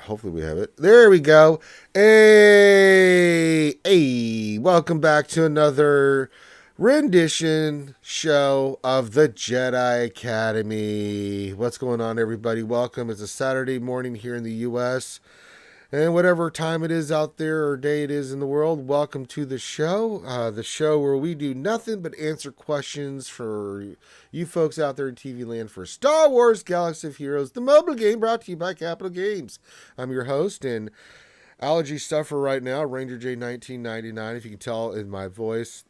hopefully we have it. There we go. Hey, welcome back to another rendition show of the Jedi Academy. What's going on, everybody? Welcome. It's a Saturday morning here in the U.S., and whatever time it is out there or day it is in the world, welcome to the show. The show where we do nothing but answer questions for you folks out there in TV land for Star Wars Galaxy of Heroes, the mobile game brought to you by Capital Games. I'm your host and allergy sufferer right now, Ranger J 1999, if you can tell in my voice.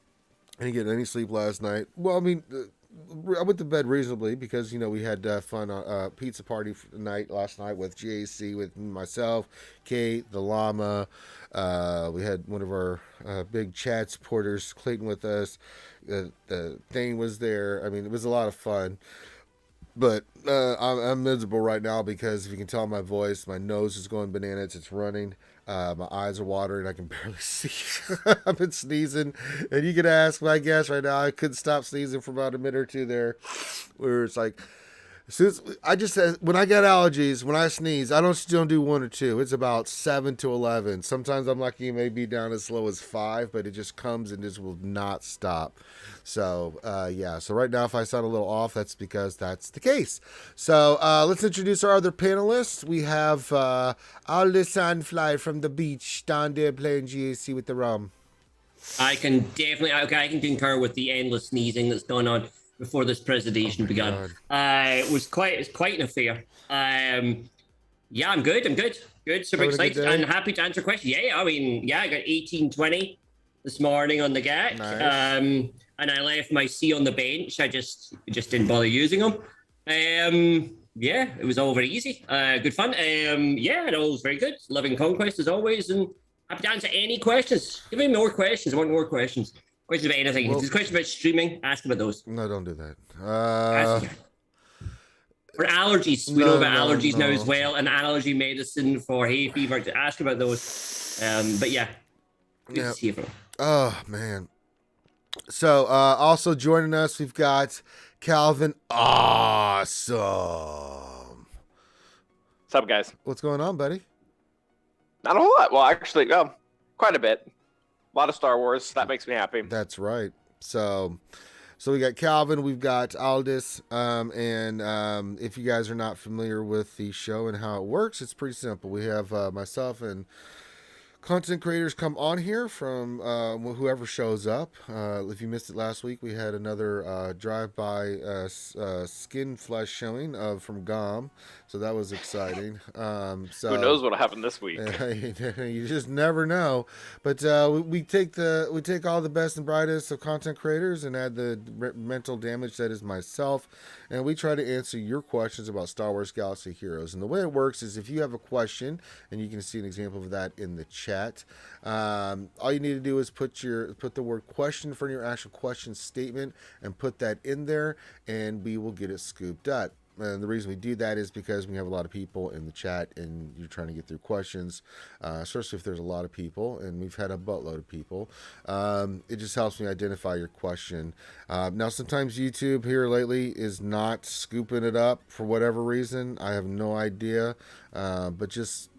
I didn't get any sleep last night. Well, I mean, I went to bed reasonably because, we had fun pizza party night last night with GAC, with myself, Kate, the llama. We had one of our big chat supporters, Clayton, with us. The Thane was there. I mean, it was a lot of fun. But I'm miserable right now because if you can tell my voice, my nose is going bananas. It's running. My eyes are watering. I can barely see. I've been sneezing. And you can ask my guest right now. I couldn't stop sneezing for about a minute or two there. Where it's like, when I get allergies, when I sneeze, I don't do one or two. It's about 7 to 11. Sometimes I'm lucky it may be down as low as 5, but it just comes and just will not stop. So, So right now, if I sound a little off, that's because that's the case. So let's introduce our other panelists. We have Aldous Sandfly from the beach down there playing GAC with the rum. I can concur with the endless sneezing that's going on before this presentation began. It was quite an affair. I'm good. Super excited and happy to answer questions. I got 1820 this morning on the GAC. Nice. And I left my C on the bench. I just didn't bother using them. It was all very easy. Good fun. It all was very good. Loving Conquest as always, and happy to answer any questions. Give me more questions. I want more questions. Questions about anything. If there's questions about streaming, ask about those. No, don't do that. For allergies, we know about allergies now as well, and allergy medicine for hay fever. To ask about those. Good to see you from. Oh man. So also joining us, we've got Calvin. Awesome. What's up, guys? What's going on, buddy? Not a whole lot. Well, actually, quite a bit. A lot of Star Wars. That makes me happy. That's right. So we got Calvin, we've got Aldous, and if you guys are not familiar with the show and how it works, it's pretty simple. We have myself and content creators come on here from whoever shows up. If you missed it last week, we had another drive-by skin flesh showing from GOM, so that was exciting. So who knows what'll happen this week? You just never know. But we take all the best and brightest of content creators and add the mental damage that is myself, and we try to answer your questions about Star Wars Galaxy Heroes. And the way it works is if you have a question, and you can see an example of that in the chat, all you need to do is put the word question for your actual question statement and put that in there, and we will get it scooped up. And the reason we do that is because we have a lot of people in the chat and you're trying to get through questions, especially if there's a lot of people, and we've had a buttload of people. It just helps me identify your question. Now, sometimes YouTube here lately is not scooping it up for whatever reason. I have no idea, but just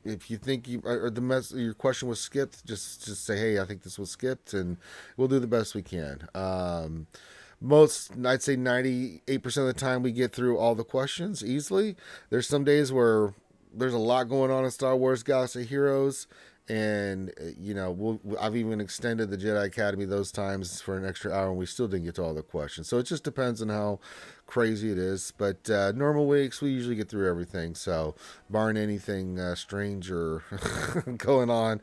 if you think your question was skipped, just say, hey, I think this was skipped, and we'll do the best we can. I'd say 98% of the time we get through all the questions easily. There's some days where there's a lot going on in Star Wars Galaxy Heroes, and I've even extended the Jedi Academy those times for an extra hour, and we still didn't get to all the questions. So it just depends on how crazy it is. But normal weeks, we usually get through everything. So barring anything strange or going on.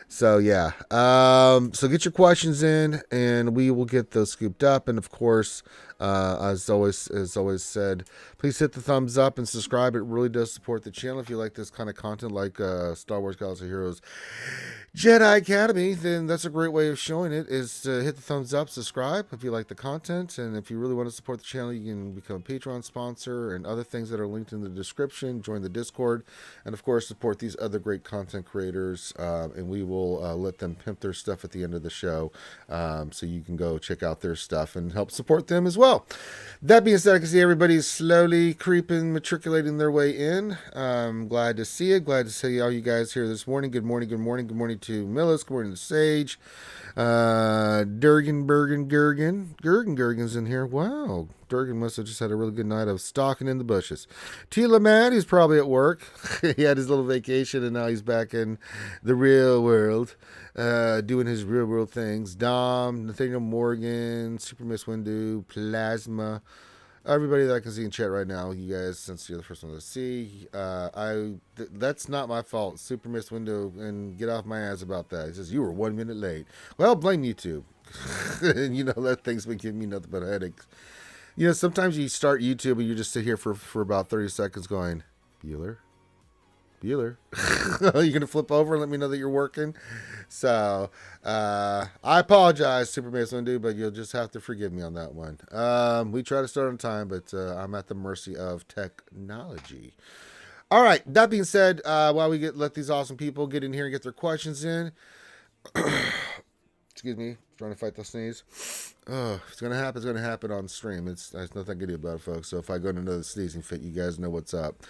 So get your questions in, and we will get those scooped up. And of course, as always said, please hit the thumbs up and subscribe. It really does support the channel if you like this kind of content, like Star Wars Galaxy Heroes Jedi Academy, then that's a great way of showing it, is to hit the thumbs up, subscribe if you like the content, and if you really want to support the channel, you can become a Patreon sponsor and other things that are linked in the description. Join the Discord, and of course support these other great content creators, and we will let them pimp their stuff at the end of the show, so you can go check out their stuff and help support them as well. That being said, I can see everybody's slowly matriculating their way in. Glad to see it. Glad to see all you guys here this morning. Good morning, good morning, good morning to Millis. Good morning to Sage. Gergen's in here. Wow. Durgan must have just had a really good night of stalking in the bushes. Tila Mad, he's probably at work. He had his little vacation and now he's back in the real world, doing his real world things. Dom, Nathaniel Morgan, Super Miss Windu, Plasma. Everybody that I can see in chat right now, you guys, since you're the first one to see, that's not my fault. Super Miss Window, and get off my ass about that. He says, you were 1 minute late. Well, blame YouTube. And you know, that thing's been giving me nothing but headaches. You know, sometimes you start YouTube and you just sit here for about 30 seconds going, Bueller? You're gonna flip over and let me know that you're working. So I apologize, Super Mace Windu, but you'll just have to forgive me on that one. We try to start on time, but I'm at the mercy of technology. All right, that being said, while we let these awesome people get in here and get their questions in, excuse me, trying to fight the sneeze. Oh, if it's gonna happen, it's gonna happen on stream. There's nothing I can do about it, folks. So if I go into another sneezing fit, you guys know what's up.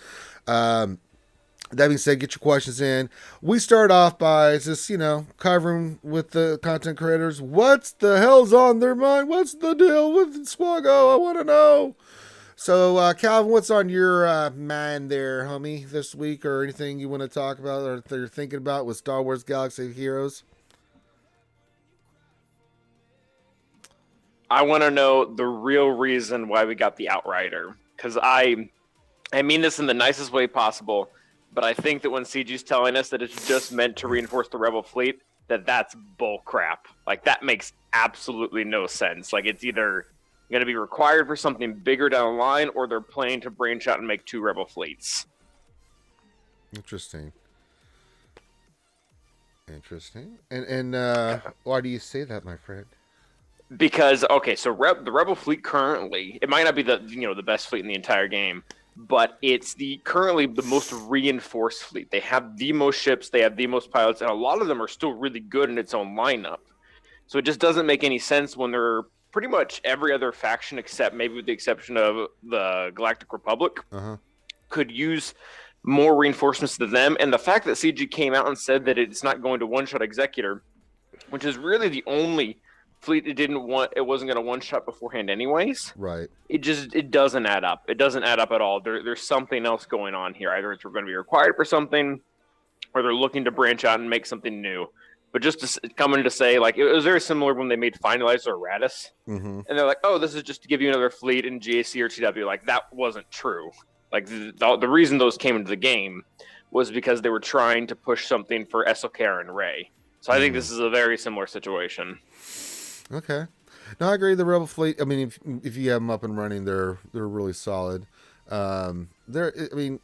That being said, get your questions in. We start off by just, covering with the content creators. What's the hell's on their mind? What's the deal with SWGOH? I want to know. So, Calvin, what's on your mind there, homie, this week, or anything you want to talk about or that you're thinking about with Star Wars Galaxy of Heroes? I want to know the real reason why we got the Outrider, because I mean this in the nicest way possible. But I think that when CG's telling us that it's just meant to reinforce the Rebel fleet, that's bull crap. Like, that makes absolutely no sense. Like, it's either going to be required for something bigger down the line, or they're planning to branch out and make 2 Rebel fleets. Interesting. And why do you say that, my friend? Because, okay, so the Rebel fleet currently, it might not be the best fleet in the entire game, but it's currently the most reinforced fleet. They have the most ships, they have the most pilots, and a lot of them are still really good in its own lineup. So it just doesn't make any sense when they're pretty much every other faction, except maybe with the exception of the Galactic Republic, could use more reinforcements than them. And the fact that CG came out and said that it's not going to one-shot Executor, which is really the only fleet it wasn't going to one-shot beforehand anyways. Right. It doesn't add up. It doesn't add up at all. There's something else going on here. Either it's going to be required for something, or they're looking to branch out and make something new. But just to come in to say, like, it was very similar when they made Finalizer Radis. And they're like, oh, this is just to give you another fleet in GAC or TW. Like, that wasn't true. Like, the reason those came into the game was because they were trying to push something for SLKR and Rey. So I think this is a very similar situation. Okay. No, I agree. The Rebel fleet, I mean, if you have them up and running, they're really solid. I mean,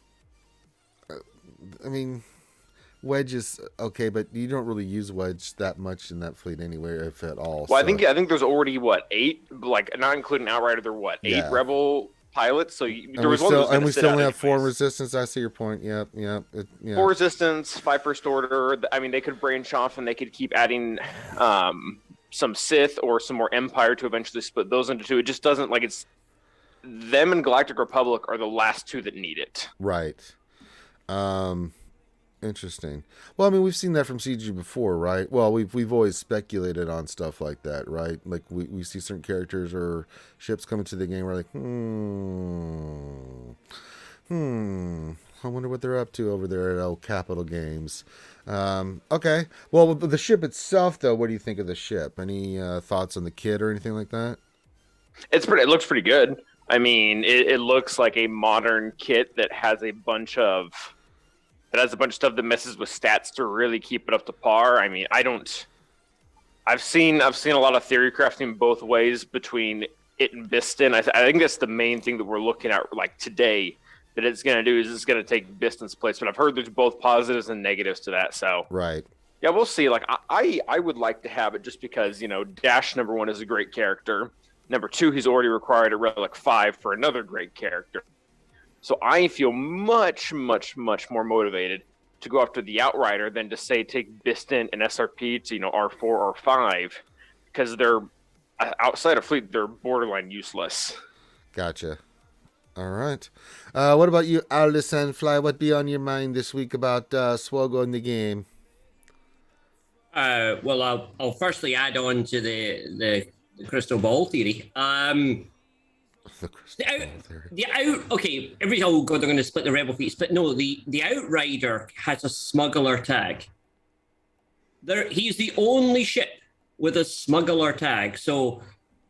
Wedge is okay, but you don't really use Wedge that much in that fleet anyway, if at all. Well, so. I think there's already 8, like not including Outrider. There are 8 Rebel pilots. So there was one. And we still only have 4 resistance. I see your point. Yep. 4 resistance, 5 first order. I mean, they could branch off and they could keep adding some Sith or some more Empire to eventually split those into 2. It just doesn't, like, it's them and Galactic Republic are the last 2 that need it. Right. Interesting. Well, I mean, we've seen that from CG before, right? Well, we've always speculated on stuff like that, right? Like we see certain characters or ships coming to the game, we're like, I wonder what they're up to over there at El Capital Games. Okay. Well, the ship itself, though, what do you think of the ship? Any thoughts on the kit or anything like that? It looks pretty good. I mean, it looks like a modern kit that has a bunch of stuff that messes with stats to really keep it up to par. I mean, I've seen a lot of theory crafting both ways between it and Biston. I think that's the main thing that we're looking at, like, today. That it's going to do is it's going to take Biston's place. But I've heard there's both positives and negatives to that. So right. Yeah, we'll see. Like I would like to have it just because, Dash number 1 is a great character. Number 2, he's already required a Relic 5 for another great character. So I feel much, much, much more motivated to go after the Outrider than to say take Bistant and SRP to, R4 or 5, because they're outside of fleet, they're borderline useless. Gotcha. All right. What about you, Aldous Sandfly? What be on your mind this week about SWGOH in the game? Well, I'll firstly add on to the crystal ball theory. Okay, oh god, they're going to split the rebel fleets, but no, the Outrider has a smuggler tag. He's the only ship with a smuggler tag, so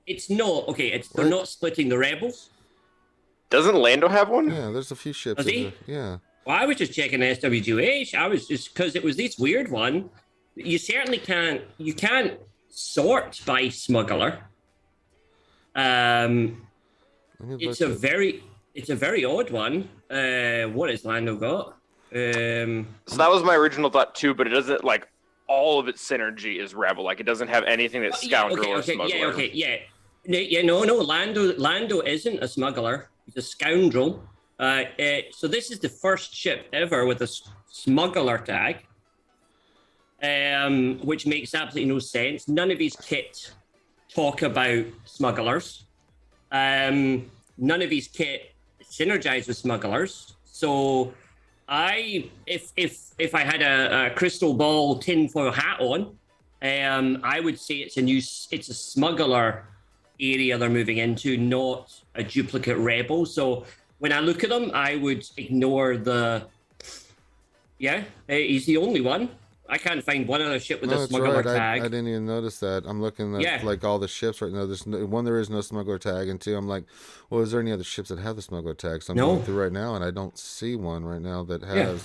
it's not okay. They're not splitting the rebels. Doesn't Lando have one? Yeah, there's a few ships. Does he? Yeah. Well, I was just checking SWGOH. I was just because it was this weird one. You certainly can't. You can't sort by smuggler. It's a very odd one. What has Lando got? So that was my original thought too, but it doesn't like all of its synergy is rebel. Like it doesn't have anything that's scoundrel or smuggler. No. Lando isn't a smuggler. He's a scoundrel. So this is the first ship ever with a smuggler tag, which makes absolutely no sense. None of his kit talk about smugglers. None of his kit synergize with smugglers. So if I had a crystal ball tinfoil hat on, I would say it's a smuggler area they're moving into, not a duplicate rebel. So when I look at them, I would ignore he's the only one. I can't find one other ship with a smuggler tag. I didn't even notice that. I'm looking at like all the ships right now. There's there is no smuggler tag, and 2, I'm like, well, is there any other ships that have the smuggler tag? So I'm going through right now, and I don't see one right now that has. Yeah.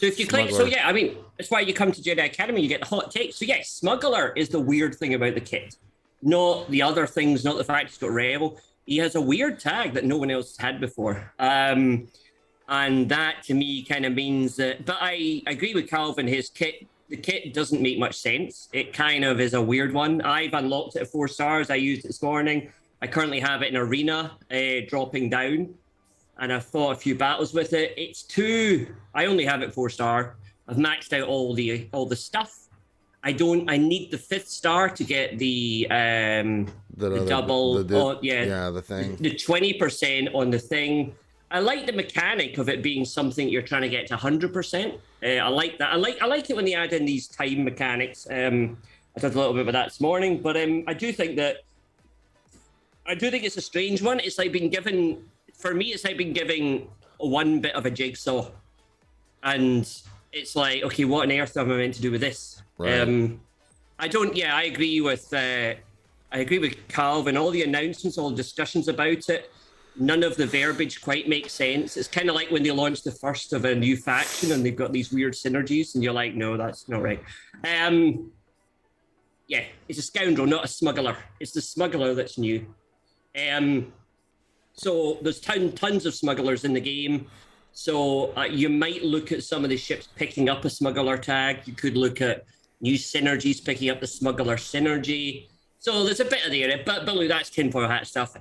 So if you click, that's why you come to Jedi Academy, you get the hot take. So yes, smuggler is the weird thing about the kit, not the other things, not the fact he's got rebel. He has a weird tag that no one else had before. And that to me kind of means that, but I agree with Calvin, the kit doesn't make much sense. It kind of is a weird one. I've unlocked it at 4 stars. I used it this morning. I currently have it in arena, dropping down. And I've fought a few battles with it. I only have it 4-star. I've maxed out all the stuff. I need the 5th star to get the double. The thing. The 20% on the thing. I like the mechanic of it being something you're trying to get to 100%. I like that. I like it when they add in these time mechanics. I talked a little bit about that this morning, but I do think it's a strange one. It's like being given, for me, it's like being giving one bit of a jigsaw, and it's like, okay, what on earth am I meant to do with this? Right. I agree with Calvin. All the announcements, all the discussions about it. None of the verbiage quite makes sense. It's kind of like when they launched the first of a new faction and they've got these weird synergies and you're like, no, that's not right. It's a scoundrel, not a smuggler. It's the smuggler that's new. So there's tons of smugglers in the game. So you might look at some of the ships picking up a smuggler tag. You could look at new synergies picking up the smuggler synergy. So there's a bit of there, but look, that's tinfoil hat stuff.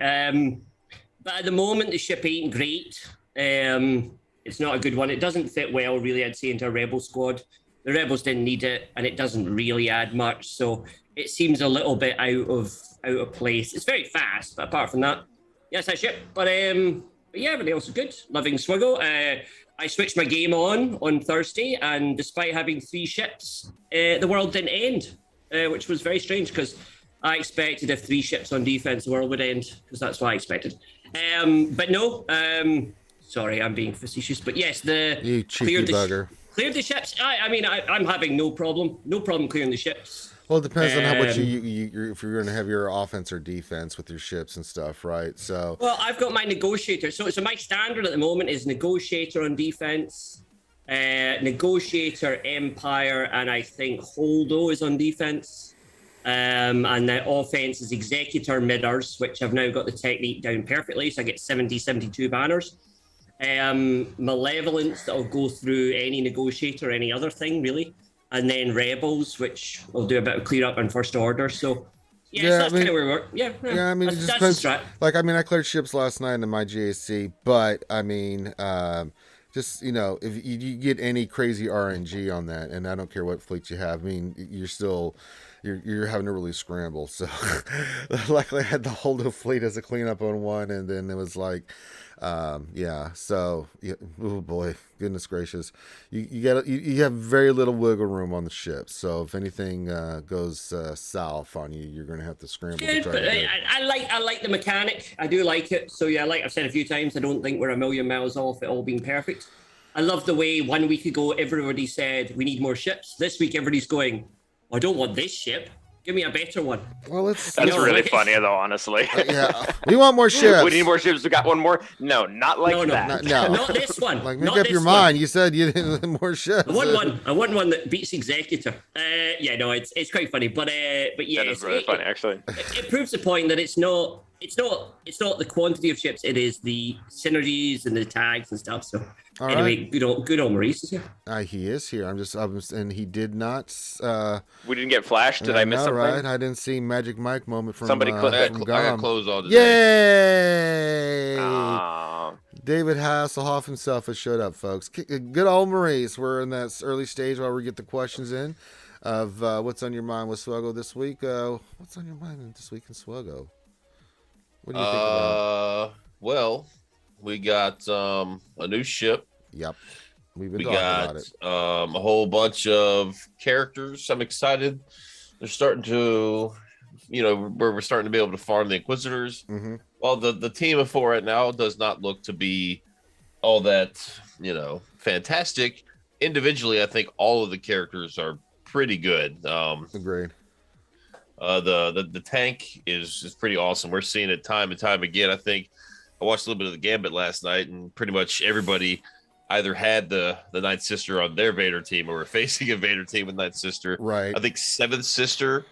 But at the moment, the ship ain't great. It's not a good one. It doesn't fit well, really, I'd say, into a Rebel squad. The Rebels didn't need it, and it doesn't really add much. So it seems a little bit out of place. It's very fast, but apart from that, yes, that ship. But yeah, everything else is good. Loving SWGOH. I switched my game on Thursday, and despite having 3 ships, the world didn't end, which was very strange because I expected if 3 ships on defense, the world would end, because that's what I expected. But no, sorry, I'm being facetious, but yes, you cheeky bugger. Cleared the ships. I'm having no problem clearing the ships. Well, it depends on how much if you're going to have your offense or defense with your ships and stuff, right? So. Well, I've got my negotiator. So my standard at the moment is negotiator on defense, negotiator, empire, and I think Holdo is on defense. And the offense is executor midders, which I've now got the technique down perfectly. So I get 72 banners. Malevolence that'll go through any negotiator, any other thing really. and then Rebels, which will do a bit of clear up in First Order. So yeah, Yeah, so that's I mean- kind of where we work. Yeah, Yeah, I mean, it just that's depends. the strat. Like, I mean, I cleared ships last night in my GAC, but I mean, just if you get any crazy RNG on that, and I don't care what fleet you have, I mean, you're having to really scramble. So, luckily, I had the Holdo fleet as a cleanup on one, and then it was like, yeah. So, yeah, oh boy, goodness gracious, you have very little wiggle room on the ship. So, if anything goes south on you, you're going to have to scramble. Yeah, To try but to get I like the mechanic. I do like it. So yeah, like I've said a few times, I don't think we're a million miles off it all being perfect. I love the way 1 week ago everybody said we need more ships. This week everybody's going, I don't want this ship. Give me a better one. Well, That's No, really like- funny, though, honestly. yeah, we want more ships. We need more ships. We got one more. No, not like No, no, that. No. not this one. Like, not make up this your one. mind. You said you didn't more ships. I want one that beats Executor. Yeah, no, it's quite funny, but yeah, That is really funny, actually. it proves the point that it's not the quantity of ships, it is the synergies and the tags and stuff. So All anyway, good old Maurice is here. He is here. And he did not. We didn't get flashed. Did I miss know, something? right? I didn't see Magic Mike moment from Somebody click that. from I got Gom. clothes all today. Yay! Aw. David Hasselhoff himself has showed up, folks. Good old Maurice. We're in that early stage while we get the questions in of what's on your mind with SWGOH this week. What's on your mind this week in SWGOH? What do you think about? Well, we got a new ship. Yep, we've been We talking got about it. a whole bunch of characters. I'm excited. They're starting to, where we're starting to be able to farm the Inquisitors. Mm-hmm. Well, the team of 4 right now does not look to be all that, fantastic. Individually, I think all of the characters are pretty good. Agreed. The tank is pretty awesome. We're seeing it time and time again. I think I watched a little bit of the Gambit last night, and pretty much everybody either had the Ninth Sister on their Vader team or were facing a Vader team with Ninth Sister. Right. I think Seventh Sister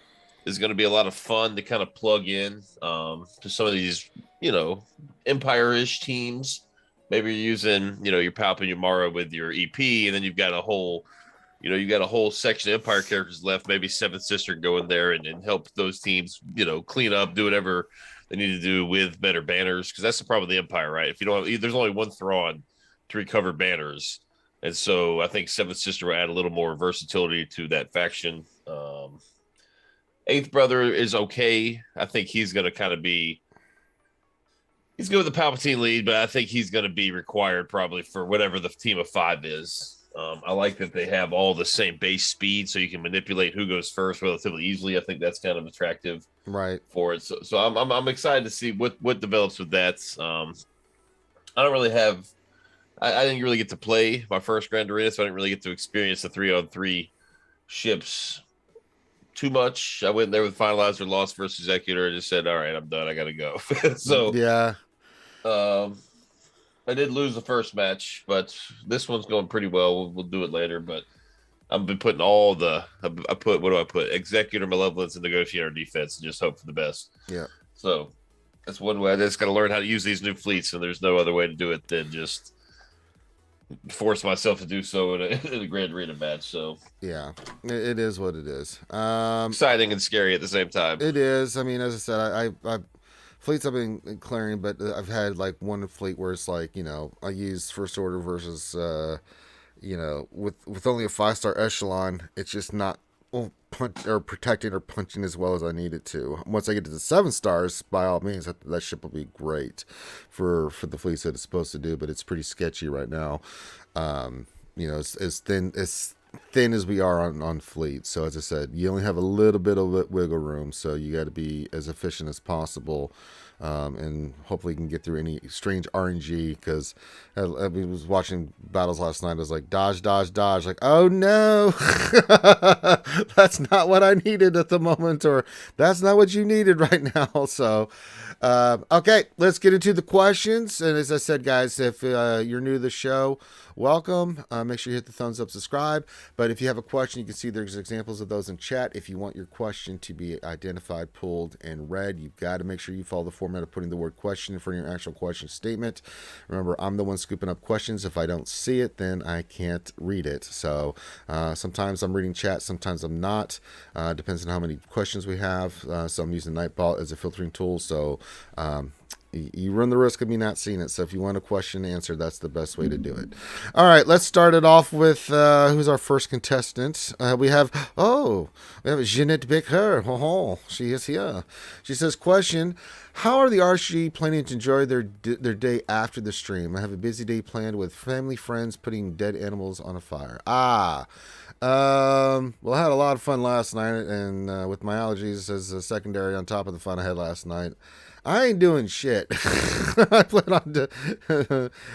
is going to be a lot of fun to kind of plug in to some of these, Empire-ish teams. Maybe you're using, your Palpatine, your Mara with your EP, and then you've got a whole section of Empire characters left. Maybe Seventh Sister can go in there and help those teams, clean up, do whatever they need to do with better banners. Because that's the problem with the Empire, right? If you don't have, there's only one Thrawn to recover banners. And so I think Seventh Sister will add a little more versatility to that faction. Eighth Brother is okay. I think he's going to kind of be, he's good with the Palpatine lead, but I think he's going to be required probably for whatever the team of 5 is. I like that they have all the same base speed, so you can manipulate who goes first relatively easily. I think that's kind of attractive, Right. for it. So I'm excited to see what develops with that. I don't really have. I didn't really get to play my first Grand Arena, so I didn't really get to experience the 3-on-3 ships too much. I went there with Finalizer, lost versus Executor, and just said, "All right, I'm done. I got to go." So Yeah. I did lose the first match, but this one's going pretty well. We'll do it later, but I've been putting all the I put what do I put? Executor, Malevolence, and Negotiator defense, and just hope for the best. Yeah. So that's one way. I just got to learn how to use these new fleets, and there's no other way to do it than just force myself to do so in a Grand Arena match. So Yeah. It is what it is. exciting and scary at the same time. It is. I mean, as I said, I fleets I've been clearing, but I've had like one fleet where it's like, I use First Order versus, with only a 5-star echelon, it's just not protecting or punching as well as I need it to. Once I get to the 7 stars, by all means, that ship will be great for the fleets that it's supposed to do, but it's pretty sketchy right now. It's as thin as we are on fleet. So as I said, you only have a little bit of wiggle room, so you got to be as efficient as possible, and hopefully you can get through any strange RNG, because I was watching battles last night. I was like, dodge, like, oh no, that's not what I needed at the moment, or that's not what you needed right now. So okay, let's get into the questions. And as I said, guys, if you're new to the show, welcome. Make sure you hit the thumbs up, subscribe. But if you have a question, you can see there's examples of those in chat. If you want your question to be identified, pulled, and read, you've got to make sure you follow the format of putting the word question in front of your actual question statement. Remember, I'm the one scooping up questions. If I don't see it, then I can't read it. So sometimes I'm reading chat, sometimes I'm not. Depends on how many questions we have. So I'm using Nightbot as a filtering tool. So you run the risk of me not seeing it. So if you want a question answered, that's the best way to do it. All right, let's start it off with who's our first contestant. We have Jeanette Becker. Oh, she is here. She says, question, how are the RSG planning to enjoy their day after the stream? I have a busy day planned with family, friends, putting dead animals on a fire. Well, I had a lot of fun last night, and with my allergies as a secondary on top of the fun I had last night, I ain't doing shit. I plan on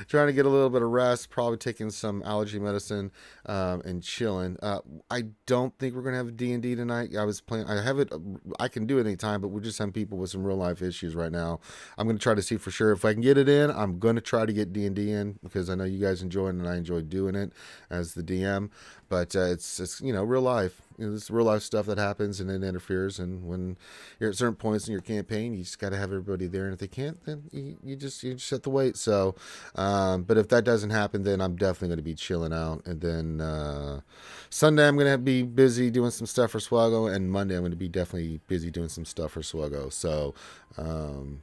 trying to get a little bit of rest, probably taking some allergy medicine, and chilling. I don't think we're gonna have D&D tonight. I can do it anytime, but we're just having people with some real life issues right now. I'm gonna try to see for sure if I can get it in. I'm gonna try to get D&D in because I know you guys enjoy it and I enjoy doing it as the DM. But it's real life. This real life stuff that happens and it interferes. And when you're at certain points in your campaign, you just got to have everybody there. And if they can't, then you just have to wait. So, but if that doesn't happen, then I'm definitely going to be chilling out. And then Sunday I'm going to be busy doing some stuff for SWGOH, and Monday I'm going to be definitely busy doing some stuff for SWGOH. So, I'm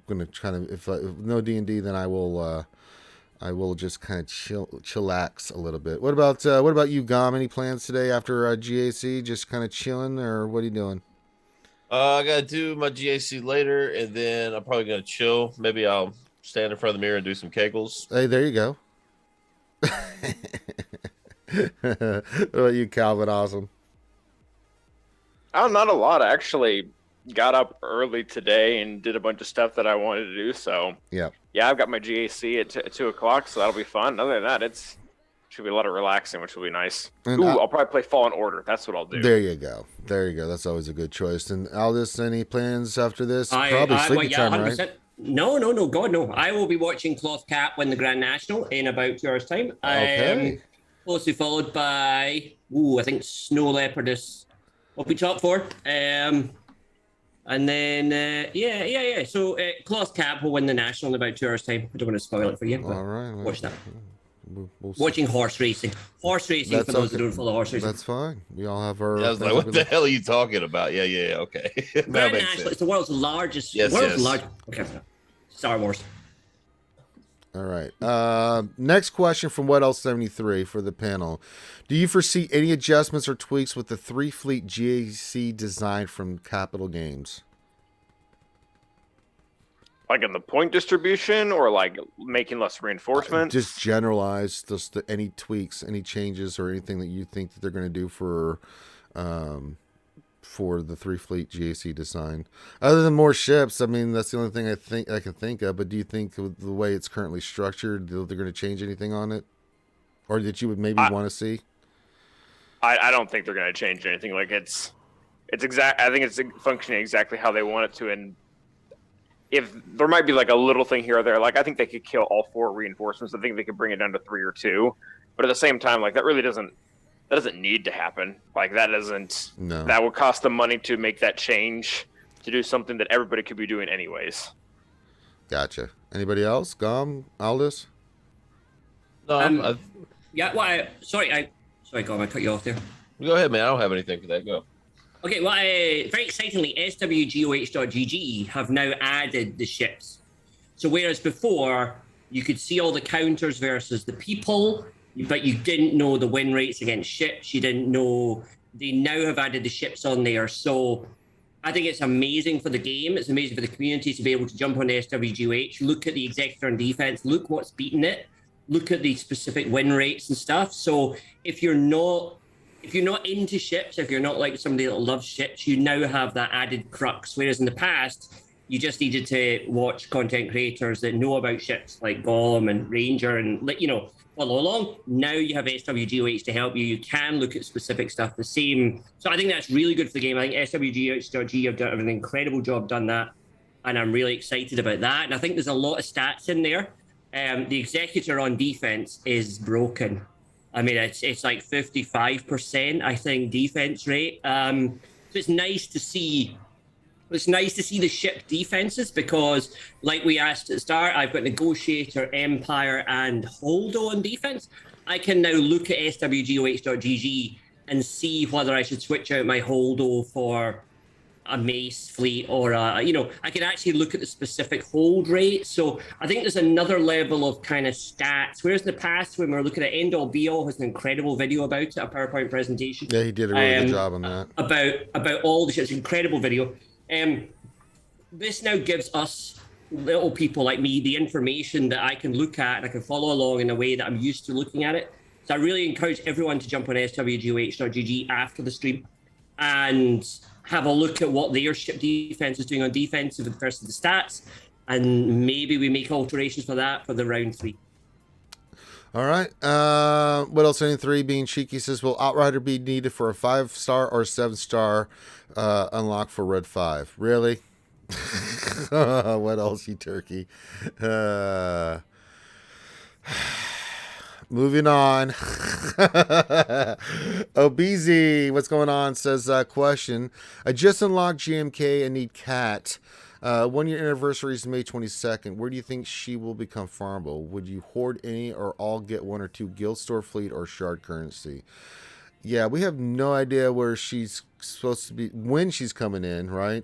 going to kind of if no D&D, then I will just kind of chillax a little bit. What about you, Gom? Any plans today after GAC? Just kind of chilling, or what are you doing? I gotta do my GAC later, and then I'm probably gonna chill. Maybe I'll stand in front of the mirror and do some kegels. Hey, there you go. What about you, Calvin? Awesome. Oh, not a lot. I actually got up early today and did a bunch of stuff that I wanted to do. So yeah, I've got my GAC at 2 o'clock, so that'll be fun. Other than that, should be a lot of relaxing, which will be nice. And I'll probably play Fallen Order. That's what I'll do. There you go. That's always a good choice. And Aldous, any plans after this? Probably sleepy time, 100%. Right? No, God, no. I will be watching Cloth Cap win the Grand National in about 2 hours' time. Okay. Closely followed by, I think Snow Leopard is will be top 4. And then, So Cloth Cap will win the National in about 2 hours' time. I don't want to spoil it for you. All right. Watch that. We'll watching horse racing. Horse racing, for those who don't follow horse racing. That's fine. We all have our... I was like, what the hell are you talking about? Yeah, okay. Grand National, it's the world's largest... Yes. Okay. Star Wars. All right. Next question from What Else 73 for the panel. Do you foresee any adjustments or tweaks with the 3-fleet GAC design from Capital Games? Like in the point distribution, or like making less reinforcements? Just generalized, any tweaks, any changes, or anything that you think that they're going to do for the 3-fleet GAC design. Other than more ships, I mean, that's the only thing I can think of. But do you think with the way it's currently structured, they're going to change anything on it, or that you would maybe want to see? I don't think they're going to change anything. Like it's exact. I think it's functioning exactly how they want it to, and if there might be like a little thing here or there, like I think they could kill all 4 reinforcements. I think they could bring it down to 3 or 2, but at the same time, like that really doesn't need to happen. Like that would cost them money to make that change to do something that everybody could be doing anyways. Gotcha. Anybody else? Gom, Aldous? No, Sorry, Gom, I cut you off there. Go ahead, man. I don't have anything for that. Go. Okay, well, very excitingly, SWGOH.GG have now added the ships. So whereas before, you could see all the counters versus the people, but you didn't know the win rates against ships. You didn't know. They now have added the ships on there. So I think it's amazing for the game. It's amazing for the community to be able to jump on SWGOH, look at the Executor and defense, look what's beating it, look at the specific win rates and stuff. So if you're not into ships, if you're not like somebody that loves ships, you now have that added crux. Whereas in the past, you just needed to watch content creators that know about ships like Gollum and Ranger and, follow along. Now you have SWGOH to help you. You can look at specific stuff the same. So I think that's really good for the game. I think SWGOH.G have done an incredible job done that. And I'm really excited about that. And I think there's a lot of stats in there. The Executor on defense is broken. I mean, it's like 55%, I think, defense rate. So it's nice to see. It's nice to see the ship defenses because, like we asked at the start, I've got Negotiator, Empire, and Holdo on defense. I can now look at SWGOH.gg and see whether I should switch out my Holdo for a Mace fleet or I can actually look at the specific hold rate. So I think there's another level of kind of stats. Whereas in the past, when we were looking at End All Be All, has an incredible video about it, a PowerPoint presentation. Yeah, he did a really good job on that. About all the shit. It's an incredible video. This now gives us little people like me the information that I can look at and I can follow along in a way that I'm used to looking at it. So I really encourage everyone to jump on SWGOH.gg after the stream and have a look at what their ship defense is doing on defensive versus the stats, and maybe we make alterations for that for the round 3. All right. What else? Any 3 being cheeky says, will Outrider be needed for a 5-star or 7-star unlock for Red 5? Really? What else, you turkey? Moving on. OBZ, what's going on? Says, question. I just unlocked GMK and need Cat. 1-year anniversary is May 22nd. Where do you think she will become farmable? Would you hoard any or all get 1 or 2 guild store fleet or shard currency? Yeah, we have no idea where she's supposed to be, when she's coming in, right?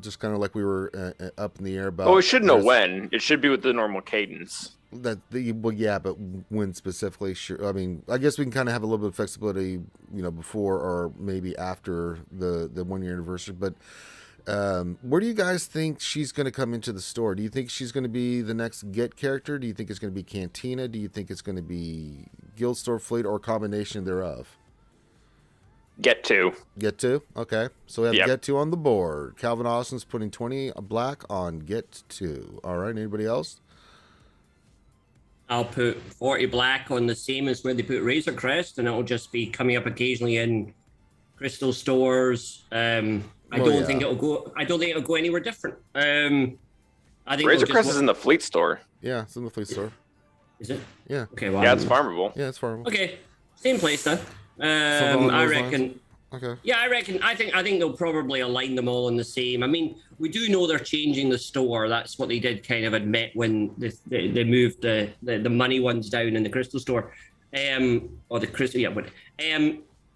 Just kind of like we were up in the air about. Oh, we should know when. It should be with the normal cadence. Well, yeah, but when specifically? Sure. I mean, I guess we can kind of have a little bit of flexibility, before or maybe after the 1-year anniversary. But where do you guys think she's going to come into the store? Do you think she's going to be the next Get character? Do you think it's going to be Cantina? Do you think it's going to be Guild Store Fleet or a combination thereof? Get 2. Get 2? Okay. So we have Get 2 on the board. Calvin Austin's putting 20 black on Get 2. All right. Anybody else? I'll put 40 black on the same as where they put Razor Crest, and it'll just be coming up occasionally in crystal stores. I don't think it'll go anywhere different. I think Razor Crest is in the fleet store. Yeah, it's in the fleet store. Is it? Yeah. Okay. Well, yeah, it's farmable. Yeah, it's farmable. Okay, same place then. I reckon. Lines? Okay. Yeah, I think they'll probably align them all in the same. I mean, we do know they're changing the store. That's what they did kind of admit when they moved the money ones down in the crystal store, or the crystal. Yeah, but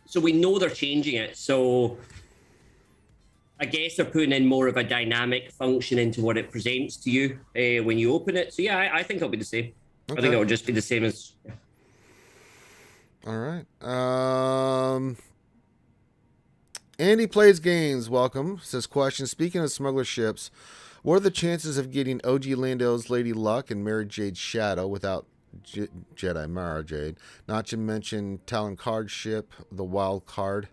so we know they're changing it. So I guess they're putting in more of a dynamic function into what it presents to you when you open it. So yeah, I think it'll be the same. Okay. I think it'll just be the same as. Yeah. All right. Andy Plays Games, welcome. Says, question. Speaking of smuggler ships, what are the chances of getting OG Lando's Lady Luck and Mara Jade's Shadow without Jedi Mara Jade? Not to mention Talon Card ship, the wild card.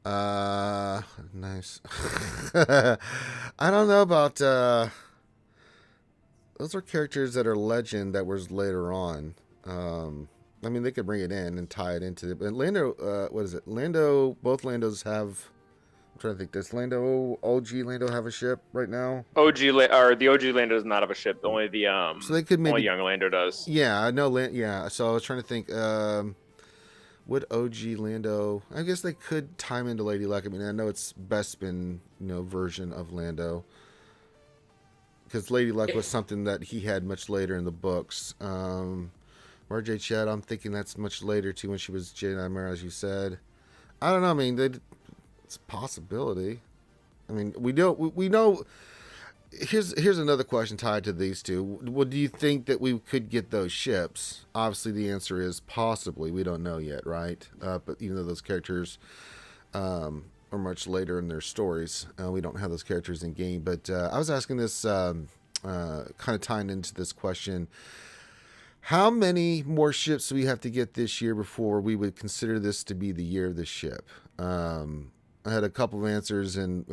Nice. I don't know about those are characters that are legend that was later on. I mean, they could bring it in and tie it into it. But Lando, what is it? Lando, both Landos have. I'm trying to think. Does OG Lando have a ship right now? The OG Lando does not have a ship. Only the so they could maybe only young Lando does. Yeah, I know. Yeah, so I was trying to think. Would OG Lando? I guess they could time into Lady Luck. I mean, I know it's Bespin, version of Lando, because Lady Luck was something that he had much later in the books. RJ Chad, I'm thinking that's much later too, when she was Jedi Mara, as you said. I don't know. I mean, it's a possibility. I mean, we know. Here's another question tied to these two. Well, do you think that we could get those ships? Obviously, the answer is possibly. We don't know yet, right? But even though those characters are much later in their stories, we don't have those characters in game. But I was asking this, kind of tying into this question. How many more ships do we have to get this year before we would consider this to be the year of the ship? I had a couple of answers in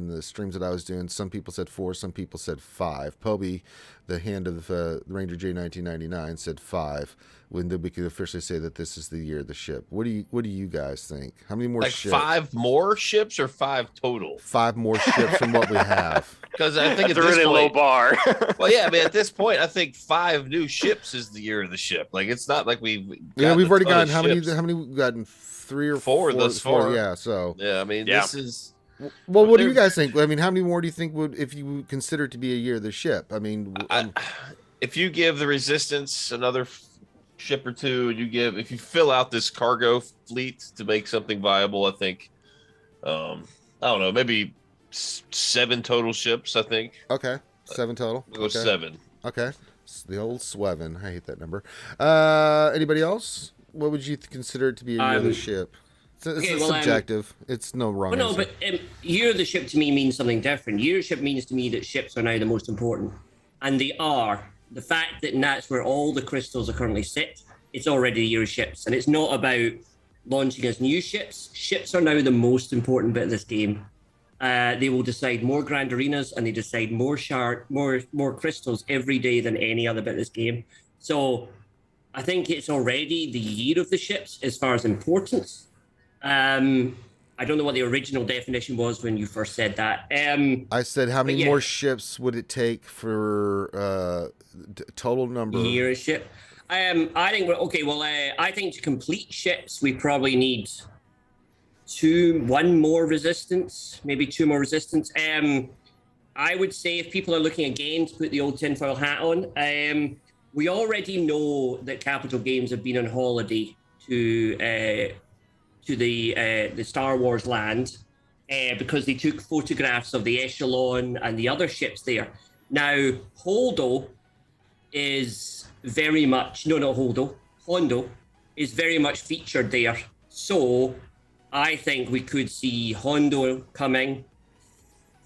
the streams that I was doing. Some people said 4, some people said 5. Poby, the hand of Ranger J 1999, said 5. When we could officially say that this is the year of the ship. What do you guys think? How many more Like ships? 5 more ships or 5 total? 5 more ships than what we have. Because I think That's at a this really point, low bar. well, yeah, I mean, at this point, I think 5 new ships is the year of the ship. Like, it's not like we've already gotten how many we've gotten 3 or 4 thus far. Yeah, so yeah, I mean, this is. Well, what do you guys think? I mean, how many more do you think would, if you consider it to be a year of the ship? I mean, if you give the Resistance another ship or two, if you fill out this cargo fleet to make something viable, I think, I don't know, maybe 7 total ships. I think. Okay, 7 total. We'll go 7. Okay, it's the old Swevin. I hate that number. Anybody else? What would you consider it to be a year of the ship? It's subjective. it's no wrong. Well, no, but year of the ship to me means something different. Year of ship means to me that ships are now the most important, and they are. The fact that that's where all the crystals are currently sit, it's already the year of ships, and it's not about launching as new ships. Ships are now the most important bit of this game. They will decide more grand arenas, and they decide more crystals every day than any other bit of this game. So I think it's already the year of the ships as far as importance. I don't know what the original definition was when you first said that. I said, how many more ships would it take for total number? Year of ship. I think I think to complete ships, we probably need 1 more resistance, maybe 2 more resistance. I would say if people are looking again to put the old tinfoil hat on, we already know that Capital Games have been on holiday to the Star Wars land because they took photographs of the Echelon and the other ships there. Now, Hondo is very much, Hondo is very much featured there. So I think we could see Hondo coming,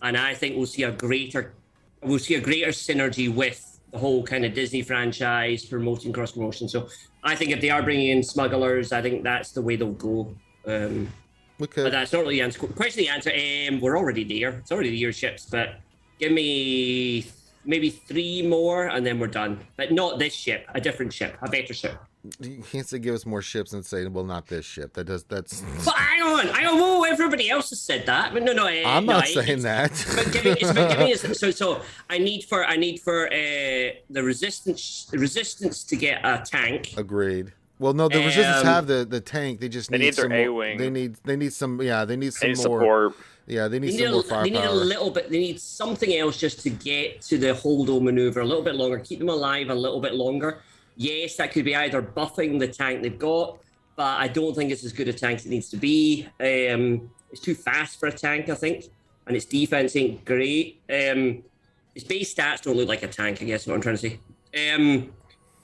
and I think we'll see a greater synergy with the whole kind of Disney franchise promoting cross promotion. So I think if they are bringing in smugglers, I think that's the way they'll go. But that's not really the answer. Question the answer. We're already there. It's already the year ships, but give me maybe 3 more and then we're done. But not this ship, a different ship, a better ship. You can't say give us more ships and say, well, not this ship. That's. But hang on. Whoa, everybody else has said that. But no. I'm not saying that. It's about giving us. So I need for the resistance to get a tank. Agreed. Well, no, the resistance have the tank. They just need their some A-wing. They need some. Yeah, they need some more support. Yeah, they need some more firepower. They need a little bit. They need something else just to get to the Holdo maneuver a little bit longer, keep them alive a little bit longer. Yes, that could be either buffing the tank they've got, but I don't think it's as good a tank as it needs to be. It's too fast for a tank, I think, and its defense ain't great. Its base stats don't look like a tank, I guess is what I'm trying to say.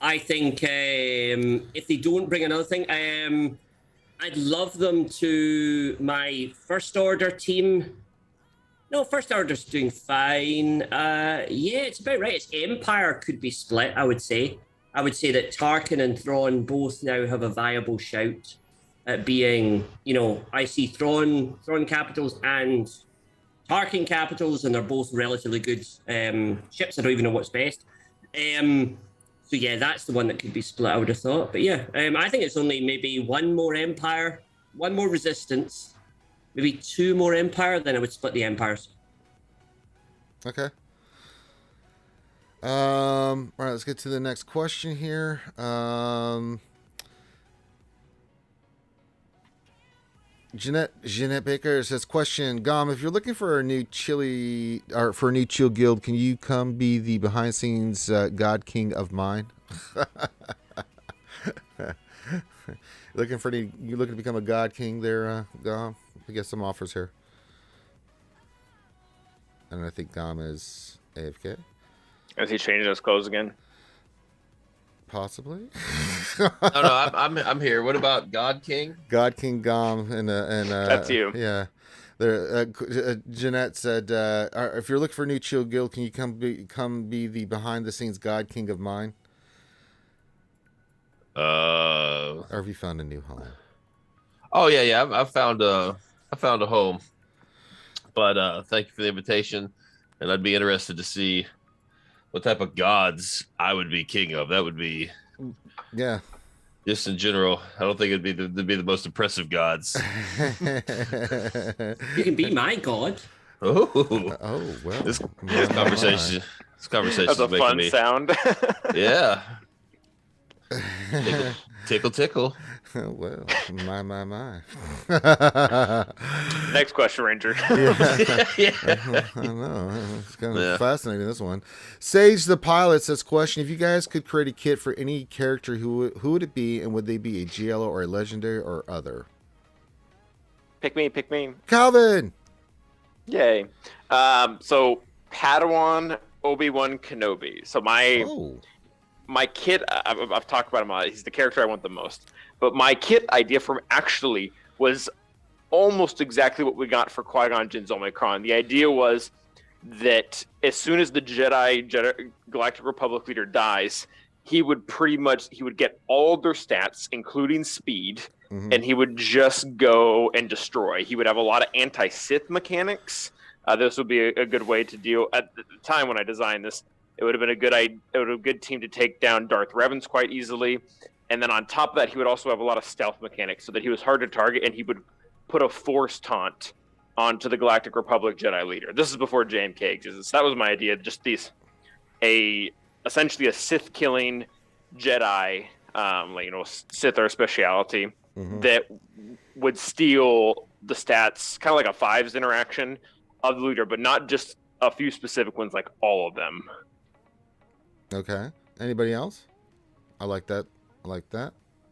I think if they don't bring another thing, I'd love them to my First Order team. No, First Order's doing fine. Yeah, it's about right. Its Empire could be split, I would say. I would say that Tarkin and Thrawn both now have a viable shout at being, I see Thrawn capitals and Tarkin capitals, and they're both relatively good ships. I don't even know what's best. So yeah, that's the one that could be split, I would have thought. But yeah, I think it's only maybe 1 more Empire, 1 more Resistance, maybe 2 more Empire, then I would split the Empires. Okay. All right, let's get to the next question here. Jeanette Baker says, question, Gom, if you're looking for a new chill guild, can you come be the behind scenes God King of mine? You looking to become a God King there, Gom? We get some offers here. And I think Gom is AFK. Has he changed his clothes again? Possibly. No, I'm here. What about God King? God King Gom and that's you. Yeah. There, Jeanette said, if you're looking for a new chill guild, can you come be the behind the scenes God King of mine? Or have you found a new home? Oh yeah. I found a I found a home. But thank you for the invitation, and I'd be interested to see what type of gods I would be king of. That would be, Yeah. just in general. I don't think it'd be the most impressive gods. You can be my god. Oh, Well. this conversation. This conversation That's a is making fun me. sound. Yeah. Tickle, tickle. Well, my. Next question, Ranger. Yeah. I know. It's kind of fascinating, this one. Sage the Pilot says, question, if you guys could create a kit for any character, who would it be, and would they be a GLO or a legendary or other? Pick me. Calvin! Yay. So Padawan Obi-Wan Kenobi. So my kit, I've talked about him a lot. He's the character I want the most. But my kit idea from actually was almost exactly what we got for Qui-Gon Jinn's Omicron. The idea was that as soon as the Jedi Galactic Republic leader dies, he would get all their stats, including speed, and he would just go and destroy. He would have a lot of anti-Sith mechanics. This would be a good way to deal. At the time when I designed this, it would have been a good team to take down Darth Revan's quite easily. And then on top of that, he would also have a lot of stealth mechanics so that he was hard to target, and he would put a force taunt onto the Galactic Republic Jedi leader. This is before JMK existed. So that was my idea. Just essentially a Sith killing Jedi, Sith or speciality that would steal the stats, kind of like a Fives interaction of the leader, but not just a few specific ones, like all of them. Okay. Anybody else? I like that.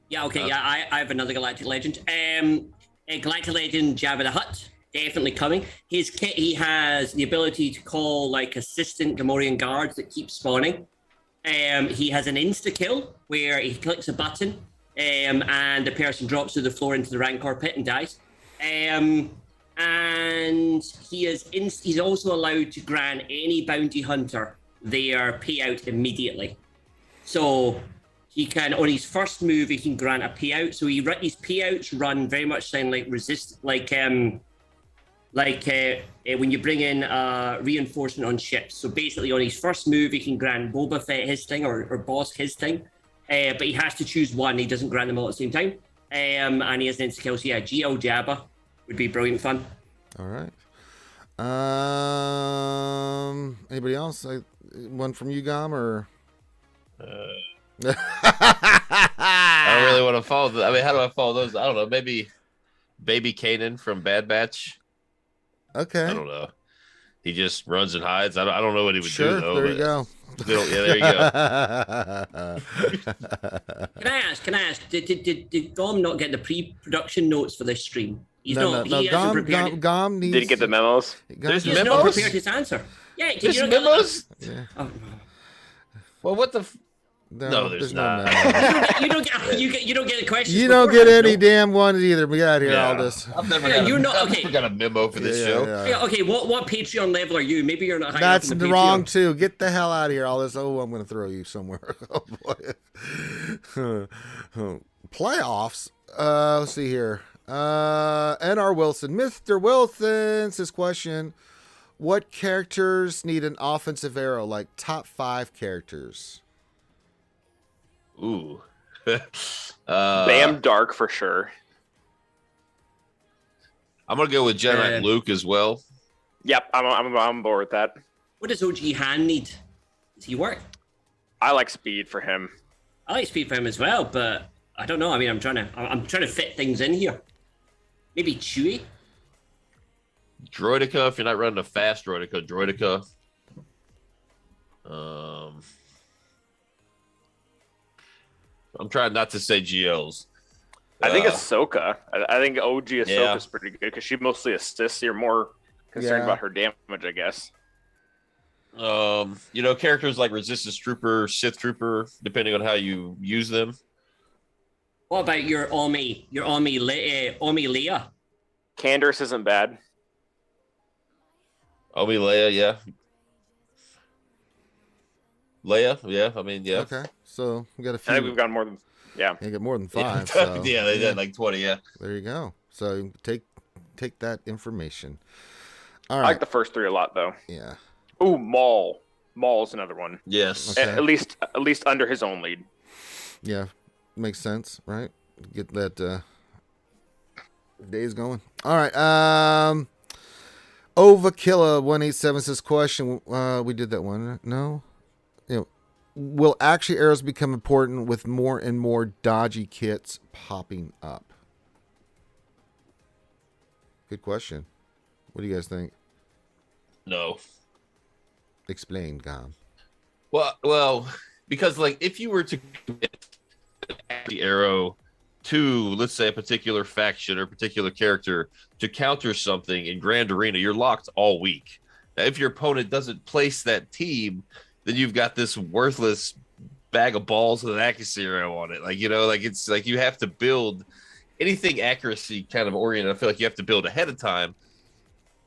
Yeah, okay, I have another Galactic Legend. A Galactic Legend, Jabba the Hutt, definitely coming. His kit, he has the ability to call like assistant Gamorrean guards that keep spawning. He has an insta-kill where he clicks a button and the person drops to the floor into the Rancor pit and dies. And he's also allowed to grant any bounty hunter their payout immediately. So he can, on his first move, he can grant a payout. So his payouts run very much sound like when you bring in reinforcement on ships. So basically, on his first move, he can grant Boba Fett his thing or Boss his thing, but he has to choose one. He doesn't grant them all at the same time. And he has an insta-kill. So yeah, GL Jabba would be brilliant fun. All right. Anybody else? One from you, Gom, or? I don't really want to follow. I mean, how do I follow those? I don't know. Maybe Baby Kanan from Bad Batch. Okay. I don't know. He just runs and hides. I don't know what he would do though. There you go. Yeah, there you go. Can I ask? Did Gom not get the pre-production notes for this stream? He hasn't prepared. Gom needs. Did he get the memos? There's He has memos? not prepared his answer. Yeah, did There's you not memos? Yeah. Oh, Well, what the? No, there's no not. memos. you don't get a question. You don't get any damn ones either. We got here, Yeah. Aldous. I've never Yeah, got, you're a, not- I've okay. never got a memo for this show. Yeah, okay, what Patreon level are you? Maybe you're not high That's enough in the wrong Patreon. too. Get the hell out of here, Aldous. Oh, I'm going to throw you somewhere. Oh boy. Playoffs. Let's see here. N.R. Wilson. Mr. Wilson's his question. What characters need an offensive arrow? Like top 5 characters. Ooh. Bam Dark for sure. I'm gonna go with Jedi Luke as well. Yep, I'm on board with that. What does OG Han need? Does he work? I like speed for him. I like speed for him as well, but I don't know. I mean, I'm trying to fit things in here. Maybe Chewie. Droidica, if you're not running a fast Droidica. I'm trying not to say GLs. I think Ahsoka. I think OG Ahsoka's Yeah. pretty good because she mostly assists. You're more concerned about her damage, I guess. Characters like Resistance Trooper, Sith Trooper, depending on how you use them. What about your Omi Leia? Canderous isn't bad. Omi Leia, yeah. Leia, yeah. I mean, yeah. Okay. So we got a I think few. we've got more than You get more than 5. Yeah, So, yeah they did like 20, yeah. There you go. So take take that information. I like the first three a lot, though. Yeah. Ooh, Maul. Maul's another one. Yes. Okay. At least under his own lead. Yeah, makes sense, right? Get that days going. All right. Ovakilla 187 says question. We did that one. No. Will actually arrows become important with more and more dodgy kits popping up? Good question. What do you guys think? No. Explain, Gom. Well, because like if you were to commit the arrow to, let's say, a particular faction or particular character to counter something in Grand Arena, you're locked all week. Now, if your opponent doesn't place that team, then you've got this worthless bag of balls with an accuracy arrow on it. Like, like it's like you have to build anything accuracy kind of oriented. I feel like you have to build ahead of time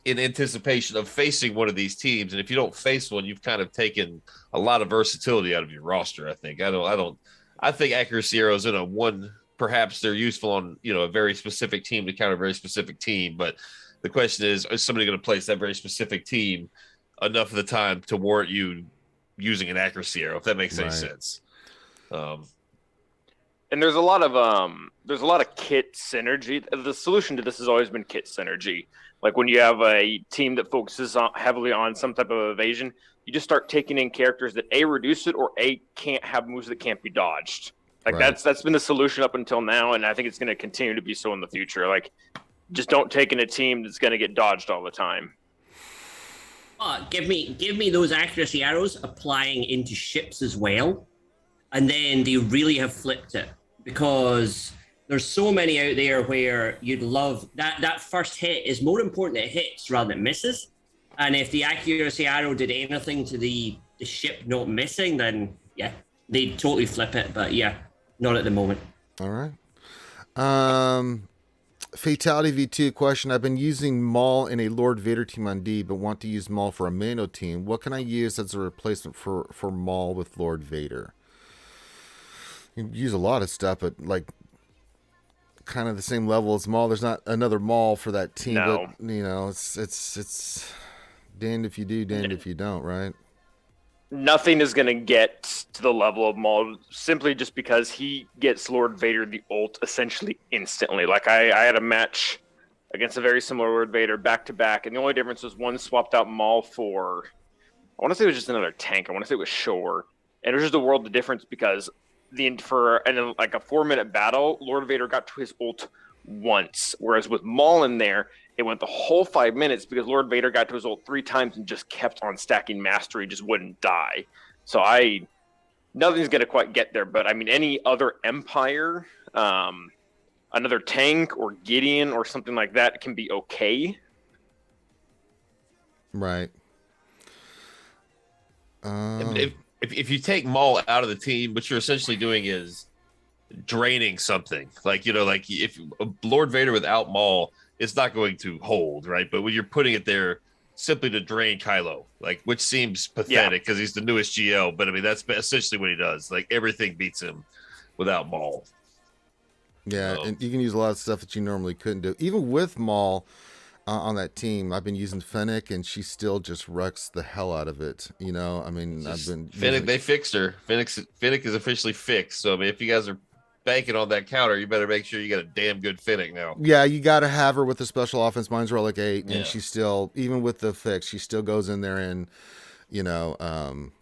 in anticipation of facing one of these teams. And if you don't face one, you've kind of taken a lot of versatility out of your roster. I think. I think accuracy arrows in a one, perhaps they're useful on, a very specific team to counter a very specific team. But the question is somebody going to place that very specific team enough of the time to warrant you using an accuracy arrow, if that makes any sense? And there's a lot of kit synergy. The solution to this has always been kit synergy. Like when you have a team that focuses heavily on some type of evasion, you just start taking in characters that A, reduce it, or A, can't have moves that can't be dodged. Like that's been the solution up until now, and I think it's going to continue to be so in the future. Like, just don't take in a team that's going to get dodged all the time. Give me those accuracy arrows applying into ships as well, and then they really have flipped it, because there's so many out there where you'd love that first hit is more important that it hits rather than misses. And if the accuracy arrow did anything to the ship not missing, then yeah, they'd totally flip it. But yeah, not at the moment. All right. Fatality V2 question. I've been using Maul in a Lord Vader team on D, but want to use Maul for a Mando team. What can I use as a replacement for Maul with Lord Vader? You can use a lot of stuff, but like kind of the same level as Maul. There's not another Maul for that team, No. But it's damned if you do, damned if you don't, right? Nothing is going to get to the level of Maul simply just because he gets Lord Vader the ult essentially instantly. Like I had a match against a very similar Lord Vader back to back, and the only difference was one swapped out Maul for, I want to say it was just another tank. I want to say it was Shore, and it was just a world of difference because for like a 4-minute battle, Lord Vader got to his ult once, whereas with Maul in there, it went the whole 5 minutes because Lord Vader got to his ult 3 times and just kept on stacking mastery, just wouldn't die. So nothing's going to quite get there. But I mean, any other Empire, another tank or Gideon or something like that can be okay. Right. If you take Maul out of the team, what you're essentially doing is draining something. Like, like if Lord Vader without Maul, it's not going to hold, right? But when you're putting it there simply to drain Kylo, like, which seems pathetic because he's the newest GL, but I mean, that's essentially what he does. Like, everything beats him without Maul. Yeah, and you can use a lot of stuff that you normally couldn't do. Even with Maul on that team, I've been using Fennec, and she still just wrecks the hell out of it. I mean, I've been Fennec. They fixed her. Fennec is officially fixed. So I mean, if you guys are banking on that counter, you better make sure you got a damn good Fennec now. Yeah, you got to have her with the special offense. Mine's Relic 8, and she still, even with the fix, she still goes in there and,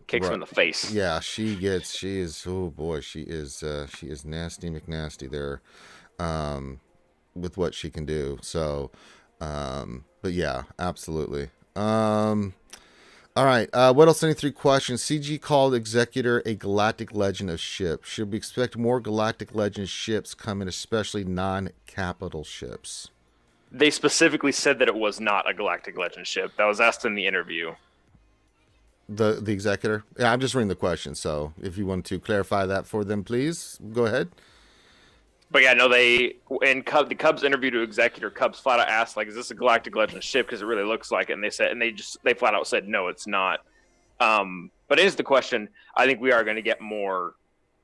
kicks him in the face. Yeah, she is, oh boy, she is nasty McNasty there, with what she can do. So, but yeah, absolutely. All right. What else? Any 3 questions? CG called Executor a Galactic Legend of ship. Should we expect more Galactic Legend ships coming, especially non-capital ships? They specifically said that it was not a Galactic Legend ship. That was asked in the interview. The Executor? Yeah, I'm just reading the question. So if you want to clarify that for them, please go ahead. But yeah, no, the Cubs interview to Executor, Cubs flat out asked, like, is this a Galactic Legend ship? Because it really looks like it. And they flat out said, no, it's not. But it is the question. I think we are going to get more.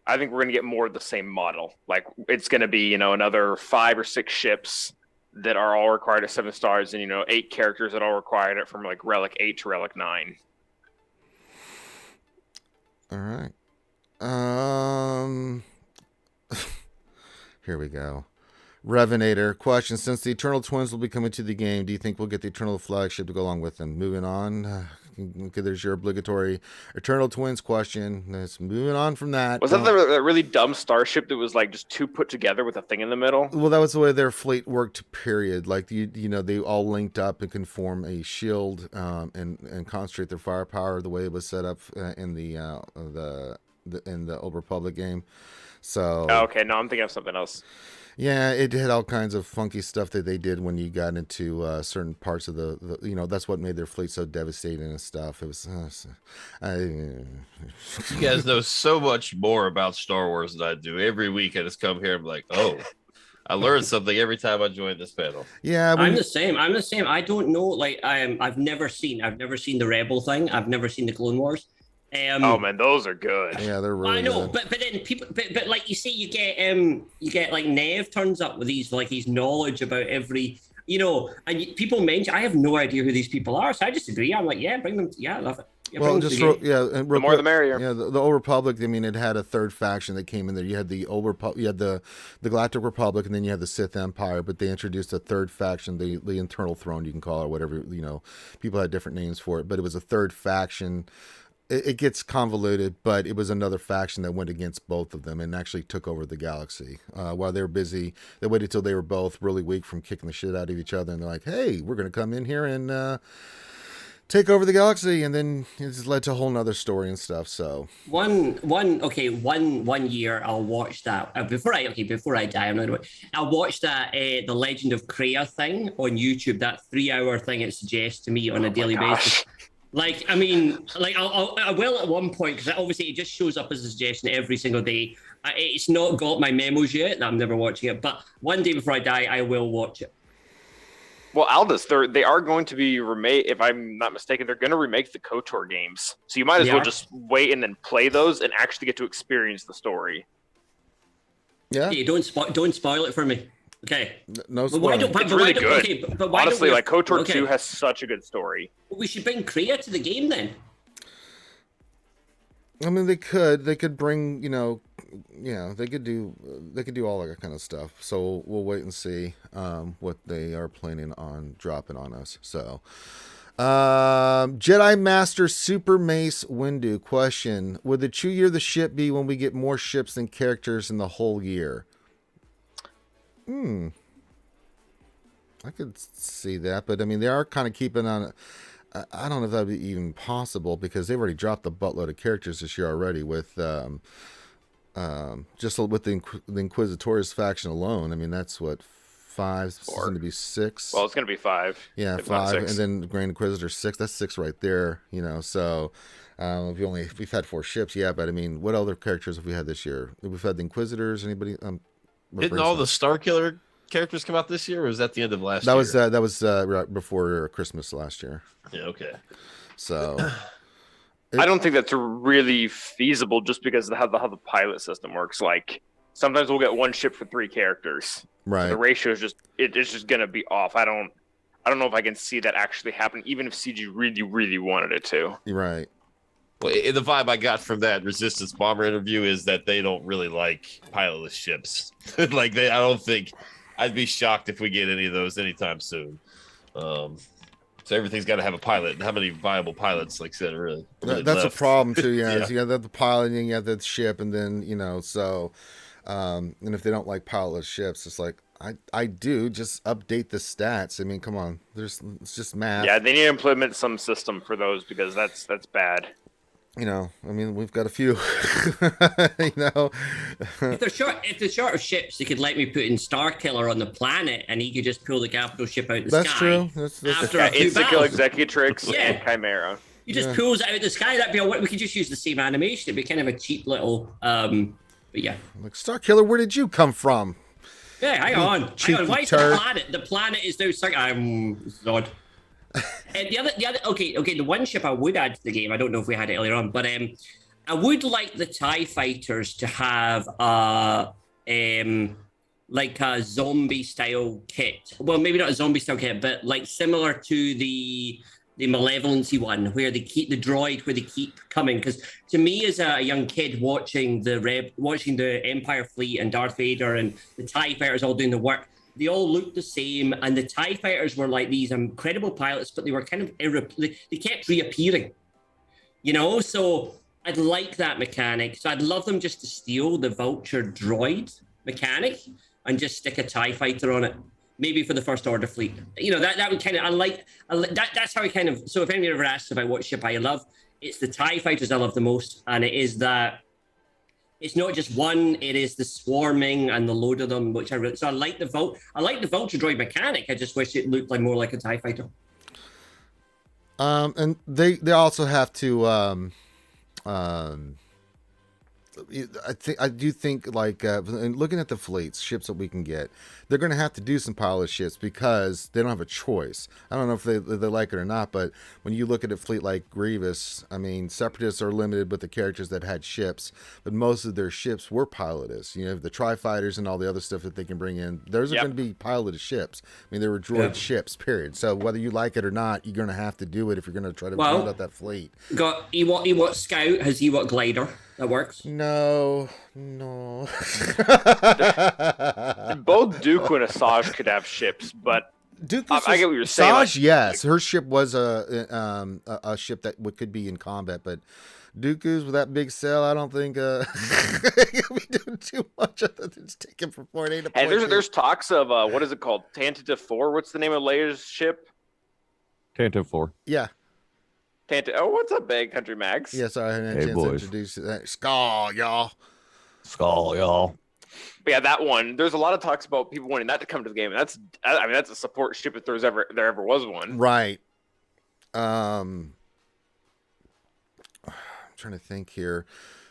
I think we're going to get more of the same model. Like, it's going to be, another 5 or 6 ships that are all required at 7 stars, and 8 characters that all required it from like Relic 8 to Relic 9. All right. Here we go. Revenator question: since the Eternal Twins will be coming to the game, do you think we'll get the Eternal flagship to go along with them? Moving on. Okay, there's your obligatory Eternal Twins question. Let's moving on from that. Was that the really dumb starship that was like just 2 put together with a thing in the middle? Well, that was the way their fleet worked. Period. Like they all linked up and can form a shield and concentrate their firepower the way it was set up in the Old Republic game. So. Okay, no, I'm thinking of something else. Yeah, it had all kinds of funky stuff that they did when you got into certain parts of the that's what made their fleet so devastating and stuff. It was. You guys know so much more about Star Wars than I do. Every week I just come here and I'm like, oh, I learned something every time I join this panel. Yeah, I'm the same. I don't know. Like I've never seen the Rebel thing. I've never seen the Clone Wars. Oh man, those are good. Yeah, they're really. I know, good. but then people, but like you say, you get like Nev turns up with his knowledge about every, and people mention. I have no idea who these people are, so I just agree. I'm like, yeah, bring them. Yeah, I love it. Yeah, well, just and the more the merrier. Yeah, the Old Republic. I mean, it had a third faction that came in there. You had the Old Republic, you had the Galactic Republic, and then you had the Sith Empire. But they introduced a third faction, the Internal Throne, you can call it, whatever. People had different names for it, but it was a third faction. It gets convoluted, but it was another faction that went against both of them and actually took over the galaxy. While they were busy, they waited till they were both really weak from kicking the shit out of each other, and they're like, "Hey, we're going to come in here and take over the galaxy," and then it just led to a whole nother story and stuff. So one year I'll watch that before I die. I'll watch that the Legend of Kreia thing on YouTube. That 3-hour thing it suggests to me on a daily basis. Like, I mean, like I will at one point, because obviously it just shows up as a suggestion every single day. It's not got my memos yet. I'm never watching it, but one day before I die, I will watch it. Well, Aldous, they are going to be remade. If I'm not mistaken, they're going to remake the KOTOR games, so you might as well just wait and then play those and actually get to experience the story. Yeah. Hey, don't spoil it for me. Okay. No spoiler. It's really good. Okay, but why honestly, don't we, KOTOR 2 has such a good story. Well, we should bring Kreia to the game then. I mean, they could bring, they could do all that kind of stuff. So we'll wait and see what they are planning on dropping on us. So, Jedi Master Super Mace Windu question: would the true year of the ship be when we get more ships than characters in the whole year? I could see that, but I mean, they are kind of keeping on. I don't know if that would be even possible because they've already dropped a buttload of characters this year already with just with the Inquisitorius faction alone. I mean, that's what 5, it's going to be 6. Well, it's going to be 5. Yeah, 5, and then Grand Inquisitor 6. That's 6 right there. So we've had 4 ships, yeah. But I mean, what other characters have we had this year? We've had the Inquisitors. Anybody? Didn't all the Starkiller characters come out this year, or was that the end of last year? That was right before Christmas last year. Yeah, okay. So I don't think that's really feasible, just because of how the pilot system works. Like sometimes we'll get one ship for 3 characters. Right. So the ratio is just gonna be off. I don't know if I can see that actually happen, even if CG really, really wanted it to. Right. Well, the vibe I got from that Resistance Bomber interview is that they don't really like pilotless ships. I don't think I'd be shocked if we get any of those anytime soon. So everything's got to have a pilot. How many viable pilots, like I said, really that's left? a problem too. Yeah, Yeah. You got the pilot, and you got the ship, and then so, and if they don't like pilotless ships, it's like I do just update the stats. I mean, come on, it's just math. Yeah, they need to implement some system for those because that's bad. I mean, we've got a few. If they're short of ships, they could let me put in Starkiller on the planet, and he could just pull the capital ship out of the That's sky. true. That's After a few Insta-kill battles. Executrix Yeah. and Chimera. He just pulls it out of the sky. We could just use the same animation. It'd be kind of a cheap little. But yeah. Like, Starkiller, where did you come from? Yeah, hang on. cheeky Why is turd. the planet? The planet is now this is odd. And the other, okay, the one ship I would add to the game, I don't know if we had it earlier on, but I would like the TIE fighters to have like a zombie style kit. Well, maybe not a zombie style kit, but like similar to the malevolency one, where they keep the droid, where they keep coming. Because to me, as a young kid watching the Empire fleet and Darth Vader and the TIE fighters all doing the work, they all looked the same, and the TIE fighters were like these incredible pilots, but they were kind of they kept reappearing, you know. So I'd like that mechanic. So I'd love them just to steal the Vulture droid mechanic and just stick a TIE fighter on it, maybe for the First Order fleet. You know, that would kind of, that's how I kind of, so if anyone ever asks about what ship I love, it's the TIE fighters I love the most, and it is that, it's not just one, it is the swarming and the load of them, which I really, so I like the Vulture droid mechanic. I just wish it looked like more like a TIE fighter. And they also have to I do think like and looking at the fleets, ships that we can get, they're going to have to do some pilot ships because they don't have a choice. I don't know if they like it or not, but when you look at a fleet like Grievous, I mean, Separatists are limited with the characters that had ships, but most of their ships were pilotless. You know, the Tri-Fighters and all the other stuff that they can bring in, those are going to be piloted ships. I mean, they were droid ships, period. So whether you like it or not, you're going to have to do it if you're going to try to build out that fleet. Got Ewok Scout, has Ewok Glider. That works. No. Both Dooku and Asajj could have ships, but I get what you're saying. Asajj, yes, her ship was a ship that could be in combat, but Dooku's with that big sail, I don't think he'll be doing too much other than just taking from point A to point B. There's talks of what is it called? Tantive 4. What's the name of Leia's ship? Tantive 4. Yeah. Oh, what's up, Bag Country Max? Yeah, sorry, I had a chance to introduce that. Skull, y'all. But yeah, that one. There's a lot of talks about people wanting that to come to the game, and that's a support ship if there ever was one. Right. I'm trying to think here.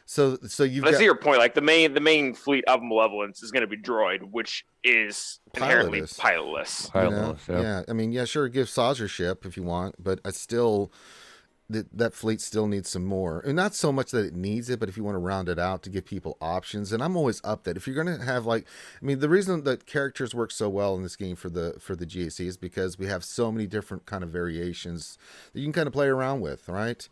So you've got, I see your point. Like the main fleet of Malevolence is going to be droid, which is inherently pilotless. Yeah. I mean, yeah, sure, give Saz your ship if you want, but I still. That fleet still needs some more, and not so much that it needs it, but if you want to round it out to give people options. And I'm always up that if you're going to have the reason that characters work so well in this game for the GAC is because we have so many different kind of variations that you can kind of play around with, right?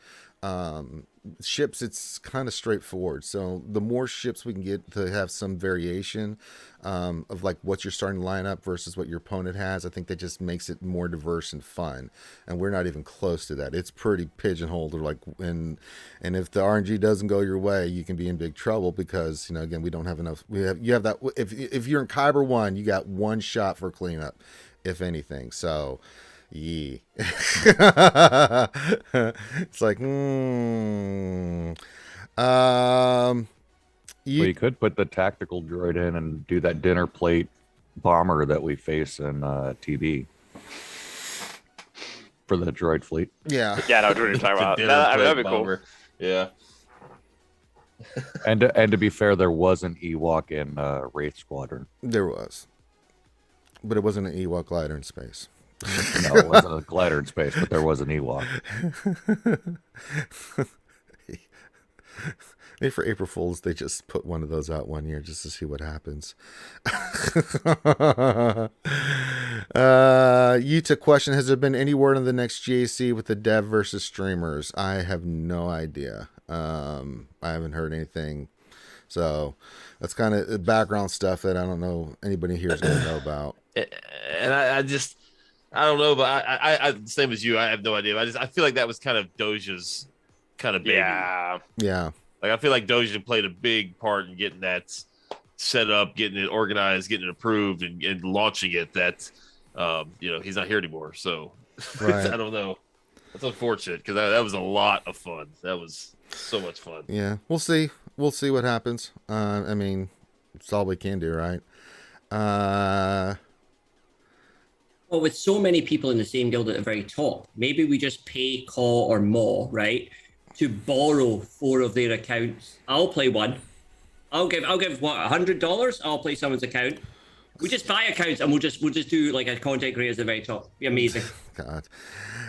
Ships, it's kind of straightforward. So the more ships we can get to have some variation of like what you're starting to line up versus what your opponent has, I think that just makes it more diverse and fun. And we're not even close to that. It's pretty pigeonholed. And if the RNG doesn't go your way, you can be in big trouble because, you know, again, we don't have enough. You have that. If you're in Kyber 1, you got one shot for cleanup, if anything. So. Yeah. It's like, you could put the tactical droid in and do that dinner plate bomber that we face in TV for the droid fleet. Yeah. Yeah, no, what you're talking about. That'd be cool. Yeah. And to be fair, there was an Ewok in Wraith Squadron. There was. But it wasn't an Ewok glider in space. No, it wasn't a glider in space, but there was an Ewok. Maybe for April Fools, they just put one of those out one year just to see what happens. Yuta question, has there been any word on the next GAC with the dev versus streamers? I have no idea. I haven't heard anything. So that's kind of background stuff that I don't know anybody here is going to know about. And I don't know, but I same as you. I have no idea. I feel like that was kind of Doja's kind of baby. Yeah. Like I feel like Doja played a big part in getting that set up, getting it organized, getting it approved, and launching it. That he's not here anymore. So right. I don't know. That's unfortunate because that was a lot of fun. That was so much fun. Yeah, we'll see. We'll see what happens. I mean, it's all we can do, right? Well, with so many people in the same guild at the very top, maybe we just pay Caw or Maw, right, to borrow 4 of their accounts. I'll play one. I'll give what, $100? I'll play someone's account. We just buy accounts and we'll just do like a content creator at the very top. Be amazing. God.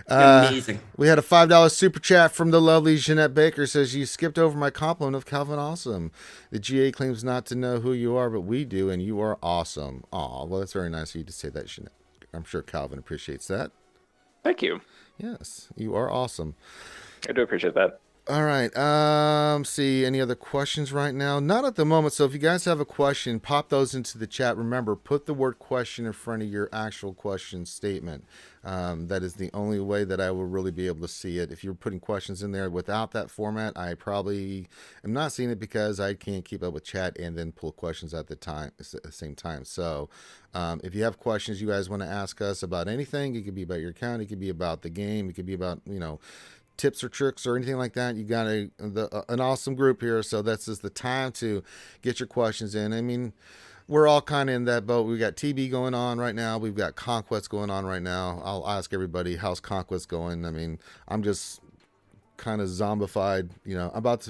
Amazing. We had a $5 super chat from the lovely Jeanette Baker. Says, you skipped over my compliment of Calvin Awesome. The GA claims not to know who you are, but we do, and you are awesome. Aw, well, that's very nice of you to say that, Jeanette. I'm sure Calvin appreciates that. Thank you. Yes, you are awesome. I do appreciate that. All right. See, any other questions right now? Not at the moment. So if you guys have a question, pop those into the chat. Remember, put the word question in front of your actual question statement. That is the only way that I will really be able to see it. If you're putting questions in there without that format, I probably am not seeing it because I can't keep up with chat and then pull questions at the same time. So if you have questions you guys want to ask us about anything, it could be about your account, it could be about the game, it could be about, tips or tricks or anything like that, you got an awesome group here. So that's just the time to get your questions in. I mean, we're all kind of in that boat. We got TB going on right now. We've got Conquest going on right now. I'll ask everybody, how's Conquest going? I mean, I'm just kind of zombified.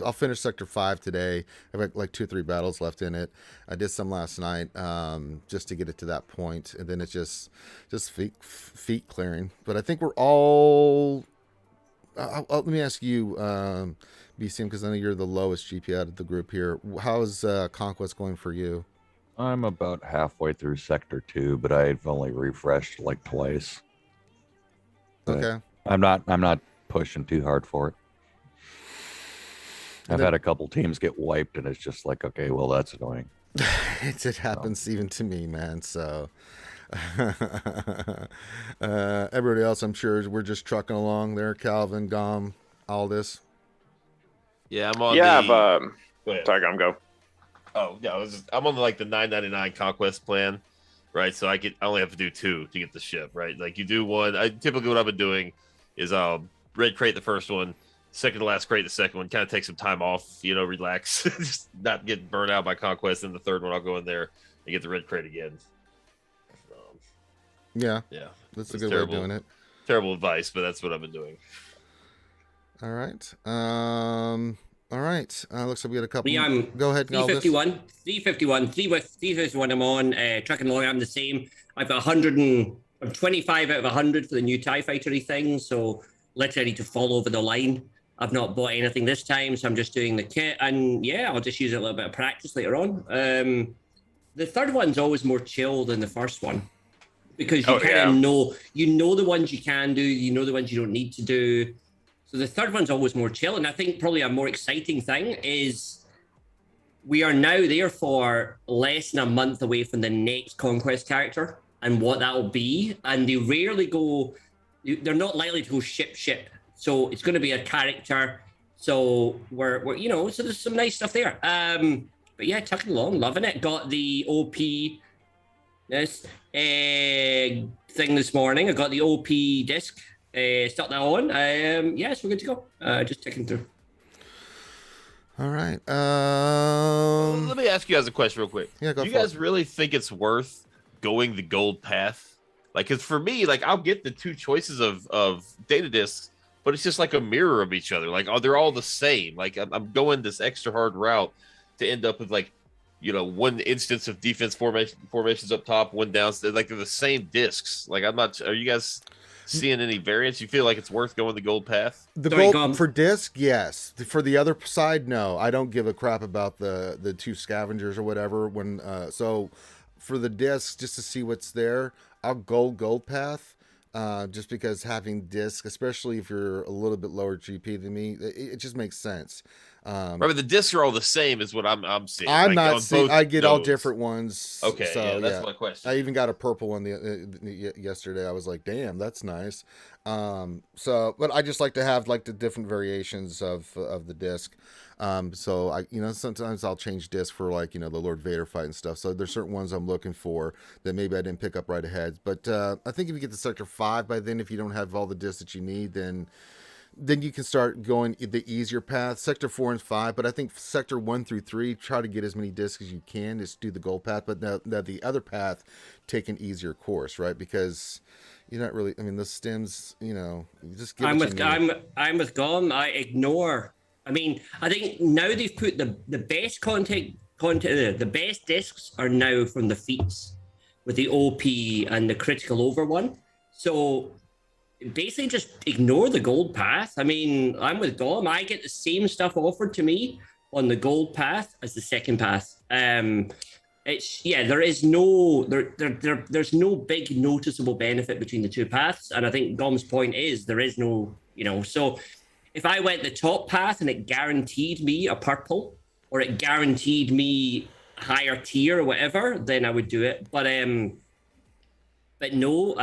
I'll finish Sector 5 today. I've got like 2 or 3 battles left in it. I did some last night just to get it to that point, and then it's just feet clearing. But I think we're all... let me ask you, BCM, because I know you're the lowest GP out of the group here. How's Conquest going for you? I'm about halfway through Sector 2, but I've only refreshed like twice. But Okay. I'm not pushing too hard for it. I've had a couple teams get wiped, and it's just like, okay, well, that's annoying. It happens even to me, man. So everybody else, I'm sure, we're just trucking along there. Calvin, Gom, Aldis. Yeah, I'm on Go ahead. Sorry, Gom, go. Oh, yeah, I'm on like the $9.99 Conquest plan, right? So I only have to do 2 to get the ship, right? Like you do one. Typically what I've been doing is I'll red crate the first one, second to last crate the second one, kind of take some time off, relax, just not get burnt out by Conquest. And the third one I'll go in there and get the red crate again. Yeah, that's a good way of doing it. Terrible advice, but that's what I've been doing. All right. Looks like we got a couple. Yeah, go ahead. 351. I'm on. Truckin Along, I'm the same. I've got 125 out of 100 for the new TIE Fighter thing. So literally I need to fall over the line. I've not bought anything this time, so I'm just doing the kit. And yeah, I'll just use a little bit of practice later on. The third one's always more chill than the first one, because you kind of know the ones you can do, the ones you don't need to do. So the third one's always more chill. And I think probably a more exciting thing is we are now therefore less than a month away from the next Conquest character and what that'll be. And they rarely go, they're not likely to go ship. So it's going to be a character. So we're so there's some nice stuff there. But yeah, Truckin Along, loving it. Got the OP thing this morning. I got the OP disc. Start that on. Yes, we're good to go. Just ticking through. All right. Let me ask you guys a question real quick. Yeah, do you guys really think it's worth going the gold path? Like, because for me, like, I'll get the 2 choices of data discs, but it's just like a mirror of each other. Like, they're all the same. Like, I'm going this extra hard route to end up with like, one instance of defense formations up top, one down. Like, they're the same discs. Like, I'm not. Are you guys seeing any variance? You feel like it's worth going the gold path? Gold for disc, yes. For the other side, no. I don't give a crap about the 2 scavengers or whatever. So for the disc, just to see what's there, I'll gold path. Just because having disc, especially if you're a little bit lower GP than me, it just makes sense. Right, but the discs are all the same, is what I'm seeing. I'm not seeing. I get all different ones. Okay, so, that's my question. I even got a purple one yesterday. I was like, damn, that's nice. But I just like to have like the different variations of the disc. So I, sometimes I'll change disc for like, the Lord Vader fight and stuff. So there's certain ones I'm looking for that maybe I didn't pick up right ahead. But I think if you get to Sector 5 by then, if you don't have all the discs that you need, then you can start going the easier path, Sector 4 and 5. But I think Sector 1 through 3, try to get as many discs as you can, just do the gold path. But now the other path, take an easier course, right? Because you're not really, the stems, you just get I'm with Gom. I ignore. I think now they've put the best content, the best discs are now from the feats with the OP and the critical over one. So basically just ignore the gold path. I mean, I'm with Dom. I get the same stuff offered to me on the gold path as the second path. There is no there's no big noticeable benefit between the two paths, and I think Dom's point is there is no, so if I went the top path and it guaranteed me a purple or it guaranteed me higher tier or whatever, then I would do it. But no,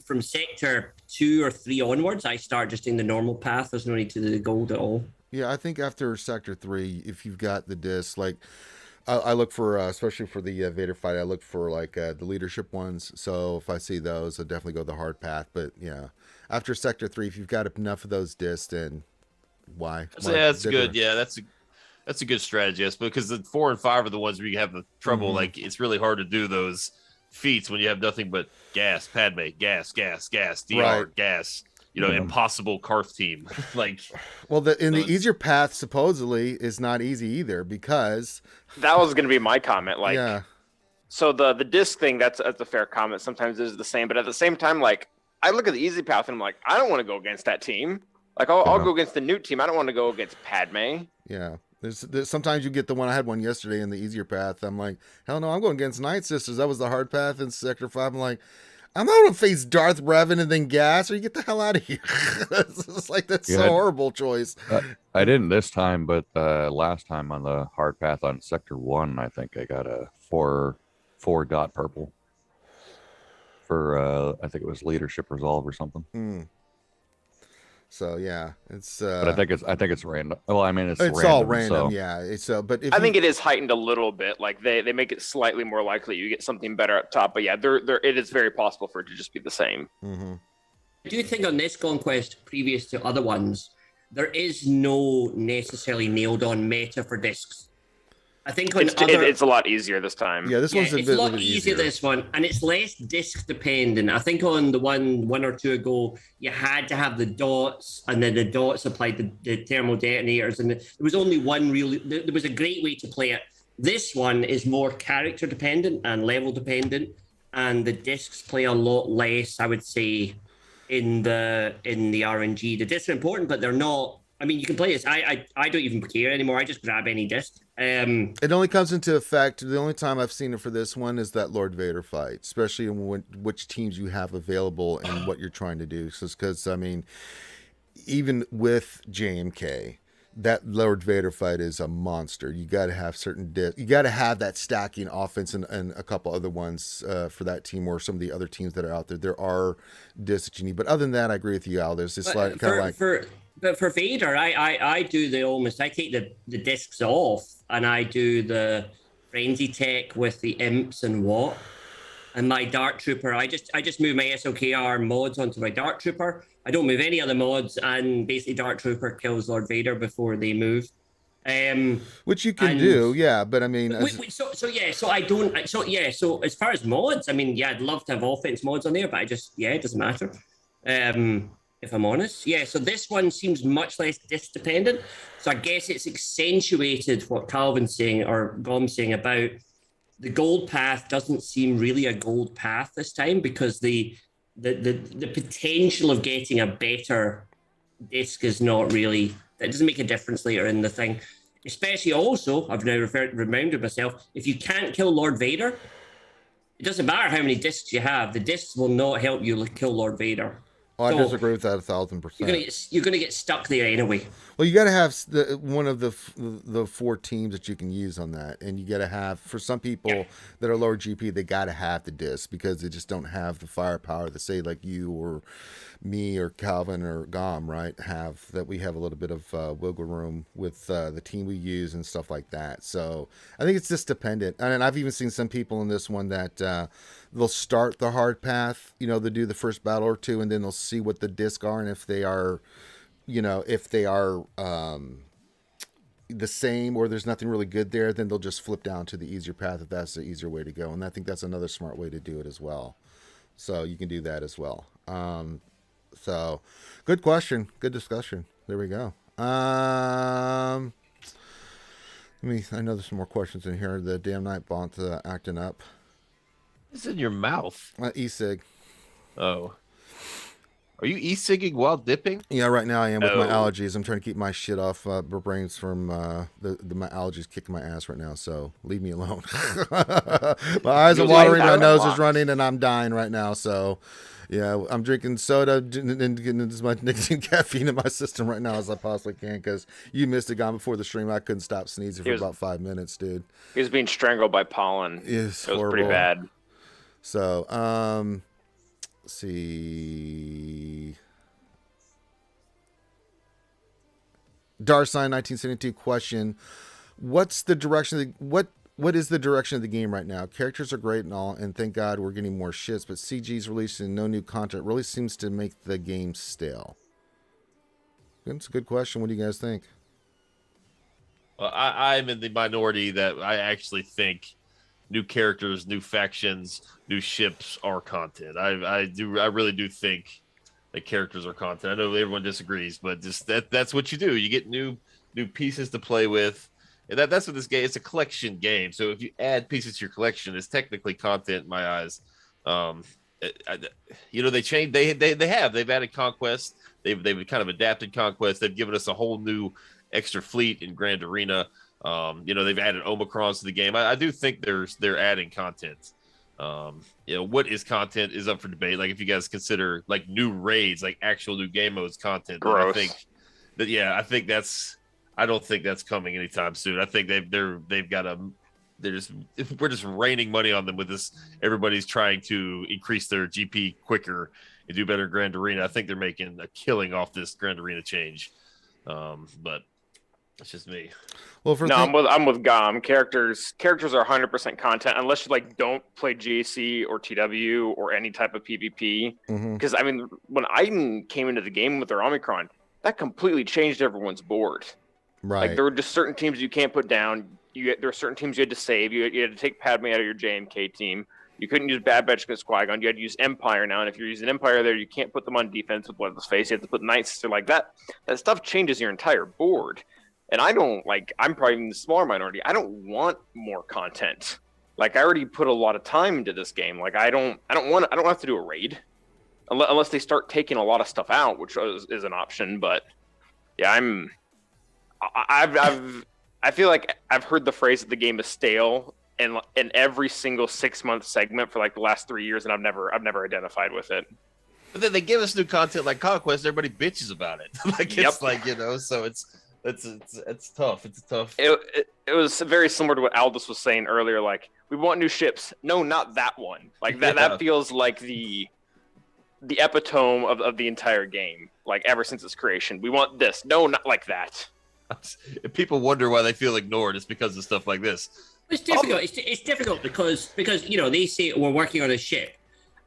from sector 2 or 3 onwards, I start just in the normal path. There's no need to do the gold at all. Yeah, I think after sector 3, if you've got the disc, like I look for, especially for the Vader fight, I look for like the leadership ones. So if I see those, I'll definitely go the hard path. But yeah, after sector 3, if you've got enough of those discs, then why? That's good. Yeah, that's a good strategy, because the 4 and 5 are the ones where you have the trouble. Mm-hmm. Like, it's really hard to do those feats when you have nothing but gas, Padme, gas, DR, right. gas. Impossible Karth team. Like, well, the easier path supposedly is not easy either, because that was going to be my comment. Like, yeah. So the disc thing, that's a fair comment. Sometimes it's the same, but at the same time, like, I look at the easy path and I'm like, I don't want to go against that team. Like, I'll go against the new team. I don't want to go against Padme. Yeah. There's sometimes you get the one. I had one yesterday in the easier path. I'm like, hell no, I'm going against Night Sisters. That was the hard path in Sector 5. I'm like, I'm not going to face Darth Revan and then gas, or you get the hell out of here. It's like, that's so horrible choice. I didn't this time, but last time on the hard path on Sector 1, I think I got a 4 dot purple for, I think it was Leadership Resolve or something. So yeah, it's. But I think it's random. Well, I mean, it's random, all random. So. Yeah, it's. But I think it is heightened a little bit. Like they make it slightly more likely you get something better at top. But yeah, it is very possible for it to just be the same. Mm-hmm. I do think on this conquest, previous to other ones, there is no necessarily nailed on meta for discs. I think on it's a lot easier this time. Yeah, this one's a lot easier. This one, and it's less disc dependent. I think on the one or two ago, you had to have the dots, and then the dots applied the thermal detonators, and there was only one real. There was a great way to play it. This one is more character dependent and level dependent, and the discs play a lot less, I would say, in the RNG. The discs are important, but they're not. I mean, you can play this. I don't even care anymore. I just grab any disc. It only comes into effect. The only time I've seen it for this one is that Lord Vader fight, especially in which teams you have available and what you're trying to do. Because I mean, even with JMK, that Lord Vader fight is a monster. You got to have certain you got to have that stacking offense and a couple other ones for that team, or some of the other teams that are out there. There are discs that you need, but other than that, I agree with you, Al. There's just like kind of like. But for Vader, I do I take the discs off, and I do the frenzy tech with the imps and what, and my Dark Trooper. I just move my SLKR mods onto my Dark Trooper. I don't move any other mods, and basically Dark Trooper kills Lord Vader before they move. Which you can do, yeah, but I mean, so as far as mods, I mean, yeah, I'd love to have offense mods on there, but it doesn't matter. If I'm honest. Yeah, so this one seems much less disc dependent. So I guess it's accentuated what Calvin's saying, or Gom's saying, about the gold path doesn't seem really a gold path this time, because the potential of getting a better disc is not really, that doesn't make a difference later in the thing. Especially also, I've now reminded myself, if you can't kill Lord Vader, it doesn't matter how many discs you have, the discs will not help you kill Lord Vader. Oh, I disagree with that 1,000%. You're gonna get stuck there anyway. Well, you got to have one of the 4 teams that you can use on that, and you got to have, for some people that are lower GP, they got to have the disc because they just don't have the firepower to say like you or me or Calvin or Gom, right? We have a little bit of wiggle room with the team we use and stuff like that. So I think it's just dependent. And I've even seen some people in this one that they'll start the hard path, they'll do the first battle or two, and then they'll see what the disc are, and if they are the same or there's nothing really good there, then they'll just flip down to the easier path if that's the easier way to go. And I think that's another smart way to do it as well. So you can do that as well. So good question. Good discussion. There we go. I know there's some more questions in here. The damn Nightbot acting up. It's in your mouth. E-cig. Oh. Are you e-cigging while dipping? Yeah, right now I am with my Oh. allergies. I'm trying to keep my shit off my brains from my allergies kicking my ass right now. So leave me alone. My eyes are watering, my nose is running, and I'm dying right now. So yeah, I'm drinking soda and getting as much nicotine caffeine in my system right now as I possibly can because you missed it gone before the stream. I couldn't stop sneezing for about 5 minutes, dude. He was being strangled by pollen. It was horrible. pretty bad. So, let's see. Darsign 1972 question: what's the direction of what is the direction of the game right now? Characters are great and all, and thank God we're getting more shits, but CG's releasing no new content really seems to make the game stale. That's a good question. What do you guys think? Well, I'm in the minority that I actually think new characters, new factions, new ships are content. I really do think that characters are content. I know everyone disagrees, but just that's what you do. You get new pieces to play with. And that's what this game. It's a collection game. So if you add pieces to your collection, it's technically content in my eyes. They changed. They've added conquest. They've kind of adapted conquest. They've given us a whole new extra fleet in Grand Arena. They've added Omicrons to the game. I do think they're adding content. What is content is up for debate. Like if you guys consider like new raids, like actual new game modes content, Gross. I don't think that's coming anytime soon. I think we're just raining money on them with this. Everybody's trying to increase their GP quicker and do better in Grand Arena. I think they're making a killing off this Grand Arena change. But that's just me. Well, I'm with Gom. Characters are 100% content unless you like don't play GAC or TW or any type of PvP. Because I mean, when Iden came into the game with their Omicron, that completely changed everyone's board. Right. Like there were just certain teams you can't put down. There were certain teams you had to save. You had to take Padme out of your JMK team. You couldn't use Bad Batch against Qui-Gon. You had to use Empire now. And if you're using Empire there, you can't put them on defense with Bloodless Face. You have to put Night Sister like that. That stuff changes your entire board. And I'm probably in the smaller minority. I don't want more content. Like I already put a lot of time into this game. Like I don't have to do a raid unless they start taking a lot of stuff out, which is an option. But yeah, I feel like I've heard the phrase that the game is stale in every single 6-month segment for like the last 3 years, and I've never identified with it. But then they give us new content like Conquest, everybody bitches about it. So it's tough. It's tough. It was very similar to what Aldous was saying earlier. Like we want new ships. No, not that one. Like that feels like the epitome of the entire game. Like ever since its creation, we want this. No, not like that. If people wonder why they feel ignored, it's because of stuff like this. It's difficult. It's difficult because they say we're working on a ship,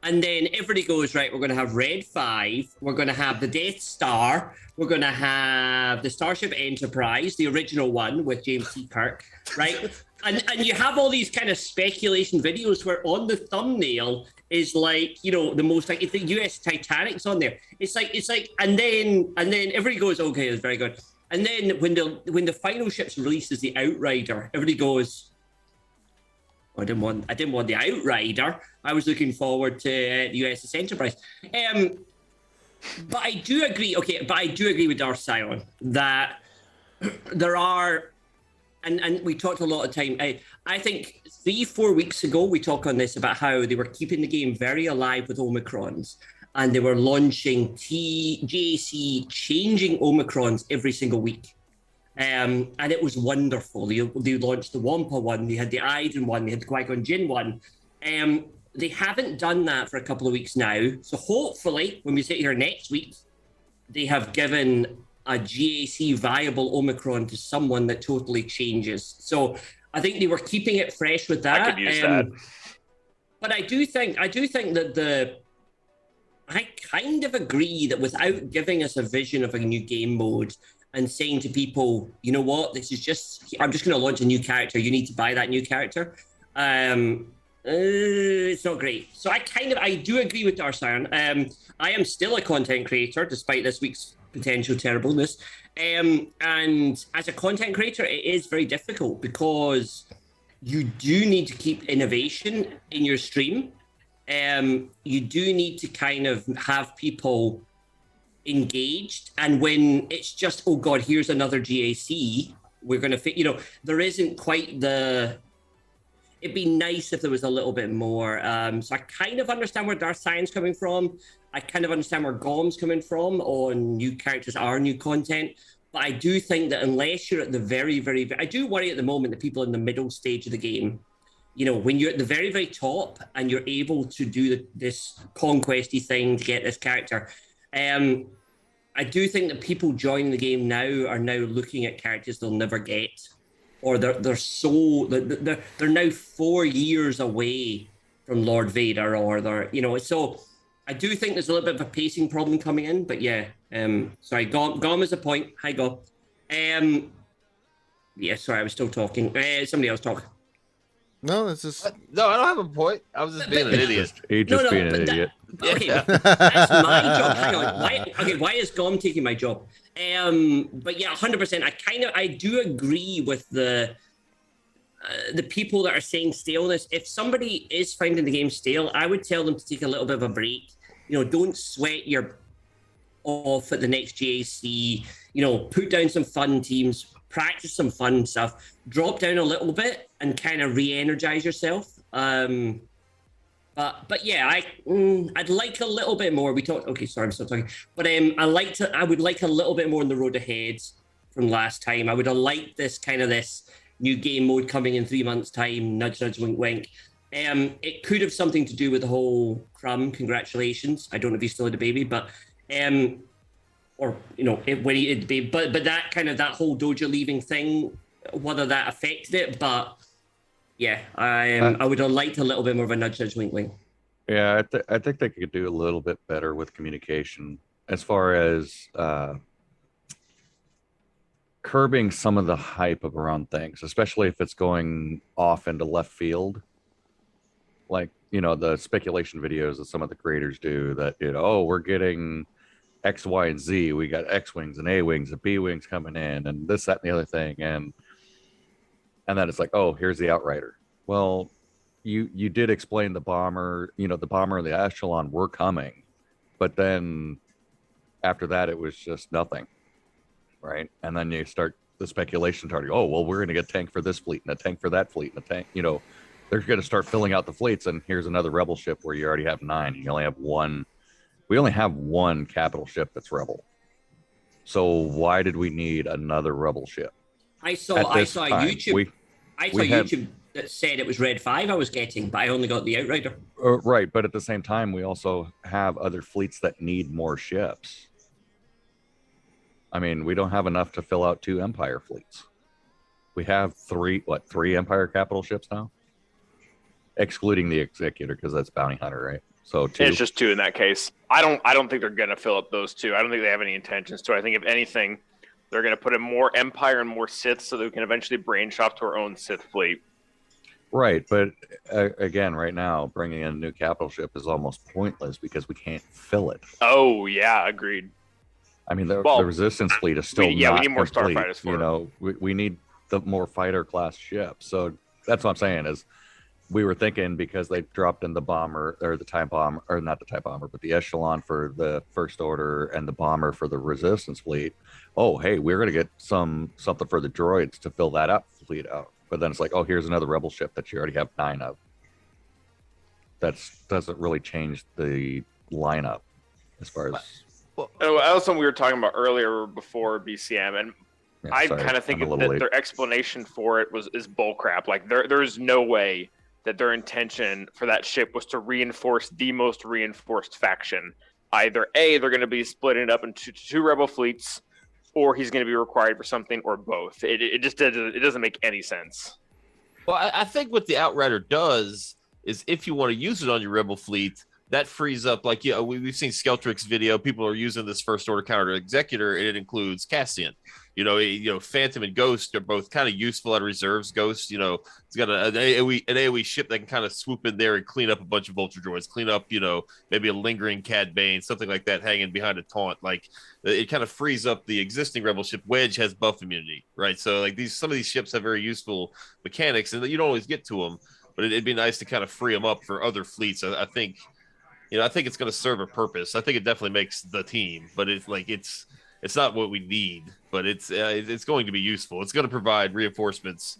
and then everybody goes right. We're going to have Red 5. We're going to have the Death Star. We're going to have the Starship Enterprise, the original one with James T. Kirk, right? and you have all these kind of speculation videos where on the thumbnail is like the most like if the US Titanic's on there. It's like and then everybody goes okay, it's very good. And then when the final ship's released as the Outrider, everybody goes, I didn't want the Outrider. I was looking forward to the USS Enterprise. But I do agree. Okay, but I do agree with Darth Sion that there are, and we talked a lot of time. I think 3-4 weeks ago we talked on this about how they were keeping the game very alive with Omicrons. And they were launching GAC, changing Omicrons every single week. And it was wonderful. They launched the Wampa one, they had the Iden one, they had the Qui-Gon Jinn one. They haven't done that for a couple of weeks now. So hopefully, when we sit here next week, they have given a GAC viable Omicron to someone that totally changes. So I think they were keeping it fresh with that. I could use that. But I do think that I kind of agree that without giving us a vision of a new game mode and saying to people, you know what, I'm just going to launch a new character. You need to buy that new character. It's not great. So I do agree with Darsian. I am still a content creator despite this week's potential terribleness. And as a content creator, it is very difficult because you do need to keep innovation in your stream. You do need to kind of have people engaged. And when it's just, oh God, here's another GAC, we're going to fit, there isn't quite it'd be nice if there was a little bit more. So I kind of understand where Darth Science coming from. I kind of understand where Gom's coming from on new characters are new content. But I do think that unless you're at the very, very, I do worry at the moment that people in the middle stage of the game, when you're at the very, very top and you're able to do this conquesty thing to get this character, I do think that people joining the game now are now looking at characters they'll never get, or they're now 4 years away from Lord Vader, or so I do think there's a little bit of a pacing problem coming in, but yeah. Sorry, Gom is a point. Hi, Gom. Yeah, sorry, I was still talking. Somebody else talk. No, it's just no. I don't have a point. I was just being an idiot. He's just being an idiot. Okay, that's my job. Hang on. Why is Gom taking my job? But yeah, 100%. I do agree with the people that are saying staleness. If somebody is finding the game stale, I would tell them to take a little bit of a break. Don't sweat your off at the next GAC. Put down some fun teams, practice some fun stuff, drop down a little bit, and kind of re-energize yourself. But yeah, I'd like a little bit more. We talked. Okay, sorry, I'm still talking. But I would like a little bit more in the road ahead from last time. I would have liked this new game mode coming in 3 months' time. Nudge, nudge, wink, wink. It could have something to do with the whole Crumb. Congratulations. I don't know if he still had a baby, but or when he had the baby. But that that whole dojo leaving thing, whether that affected it, but. Yeah, I would have liked a little bit more of a nudge, nudge, wink, wink. Yeah, I think they could do a little bit better with communication as far as curbing some of the hype around things, especially if it's going off into left field. Like, the speculation videos that some of the creators do that, we're getting X, Y, and Z. We got X-Wings and A-Wings and B-Wings coming in and this, that, and the other thing. And then it's like, oh, here's the Outrider. Well, you did explain the bomber, the bomber and the Echelon were coming. But then after that, it was just nothing, right? And then you start the speculation starting, oh, well, we're going to get a tank for this fleet and a tank for that fleet and a tank, they're going to start filling out the fleets. And here's another Rebel ship where you already have 9. And you only have one. We only have one capital ship that's Rebel. So why did we need another Rebel ship? I saw YouTube that said it was Red 5 I was getting, but I only got the Outrider. Right, but at the same time, we also have other fleets that need more ships. I mean, we don't have enough to fill out 2 Empire fleets. We have 3 Empire capital ships now? Excluding the Executor, because that's Bounty Hunter, right? So 2. It's just 2 in that case. I don't think they're going to fill up those 2. I don't think they have any intentions to. I think if anything, they're going to put in more Empire and more Sith so that we can eventually brain shop to our own Sith fleet. Right, but again, right now, bringing in a new capital ship is almost pointless because we can't fill it. Oh, yeah, agreed. I mean, the Resistance fleet is still we need more starfighters for it. We need the more fighter class ships. So that's what I'm saying is we were thinking because they dropped in the bomber or the TIE bomber, or not the TIE bomber, but the Echelon for the First Order and the bomber for the Resistance fleet. Oh, hey, we're going to get something for the droids to fill that fleet out. But then it's like, oh, here's another Rebel ship that you already have 9 of. That doesn't really change the lineup as far as. Well, that was something we were talking about earlier before BCM, and yeah, I kind of think that their explanation for it is bullcrap. Like there's no way that their intention for that ship was to reinforce the most reinforced faction. Either A, they're going to be splitting it up into 2 Rebel fleets, or he's going to be required for something, or both. It just doesn't make any sense. Well, I think what the Outrider does is if you want to use it on your Rebel fleet, that frees up, like, we've seen Skeltrick's video. People are using this First Order counter Executor, and it includes Cassian. Phantom and Ghost are both kind of useful at reserves. Ghost, it's got an AoE ship that can kind of swoop in there and clean up a bunch of Vulture droids, clean up, maybe a lingering Cad Bane, something like that hanging behind a taunt. Like, it kind of frees up the existing Rebel ship. Wedge has buff immunity, right? So, like, some of these ships have very useful mechanics, and you don't always get to them, but it'd be nice to kind of free them up for other fleets. I think I think it's going to serve a purpose. I think it definitely makes the team, but it's not what we need, but it's going to be useful. It's going to provide reinforcements,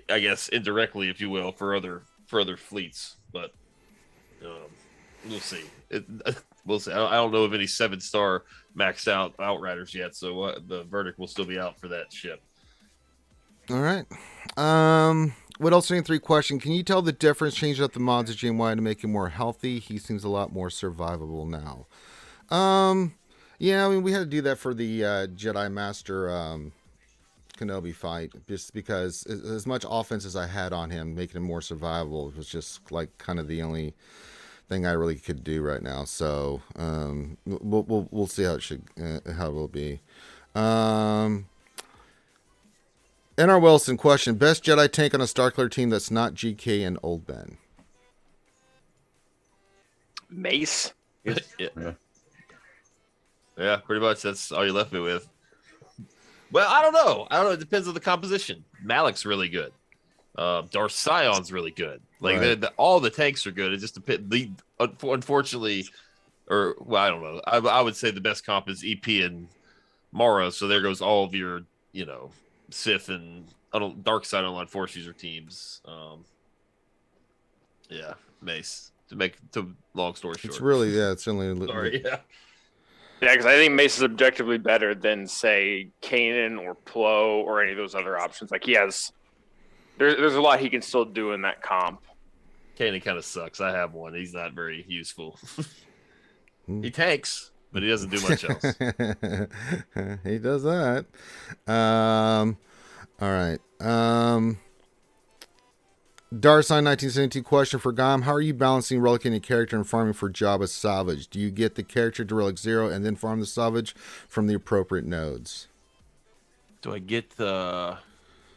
I guess, indirectly, if you will, for other fleets. But we'll see. We'll see. I don't know of any 7-star maxed out Outriders yet, so the verdict will still be out for that ship. All right. What else? 3 question. Can you tell the difference changing up the mods of GMY to make him more healthy? He seems a lot more survivable now. Yeah, I mean, we had to do that for the Jedi Master Kenobi fight, just because as much offense as I had on him, making him more survivable was just like kind of the only thing I really could do right now. So we'll see how it will be. N.R. Wilson question: best Jedi tank on a Starkiller team that's not GK and Old Ben? Mace. Yeah, pretty much. That's all you left me with. Well, I don't know. It depends on the composition. Malik's really good. Darth Sion's really good. Like right. All the tanks are good. It just depends. Unfortunately, I don't know. I would say the best comp is EP and Mara. So there goes all of your, Sith and Dark Side online Force user teams. Yeah, Mace. Long story short, It's really it's only sorry. Yeah. Yeah, because I think Mace is objectively better than, say, Kanan or Plo or any of those other options. Like, there's a lot he can still do in that comp. Kanan kind of sucks. I have one. He's not very useful. He tanks, but he doesn't do much else. He does that. All right. Darsign 1972 question for Gom. How are you balancing relocating a character and farming for Jabba's salvage? Do you get the character to relic 0 and then farm the salvage from the appropriate nodes? Do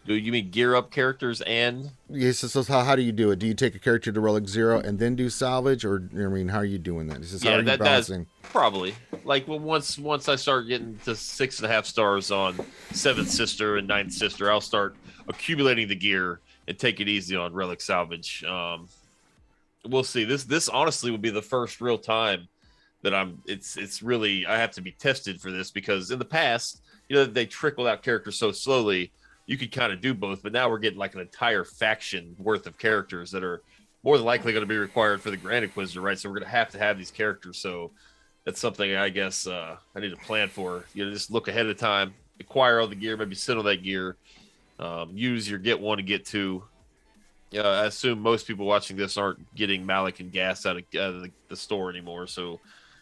you mean gear up characters and? Yes. So how do you do it? Do you take a character to relic 0 and then do salvage, or how are you doing that? How are you balancing? Probably. Like once I start getting to 6.5 stars on 7th Sister and 9th Sister, I'll start accumulating the gear and take it easy on relic salvage. We'll see. This honestly will be the first real time that it's really, I have to be tested for this, because in the past, they trickled out characters so slowly, you could kind of do both, but now we're getting like an entire faction worth of characters that are more than likely going to be required for the Grand Inquisitor, right? So we're going to have these characters. So that's something I guess I need to plan for. Just look ahead of time, acquire all the gear, maybe sit on that gear. Use your get 1 and get 2. I assume most people watching this aren't getting Malik and gas out of the store anymore, so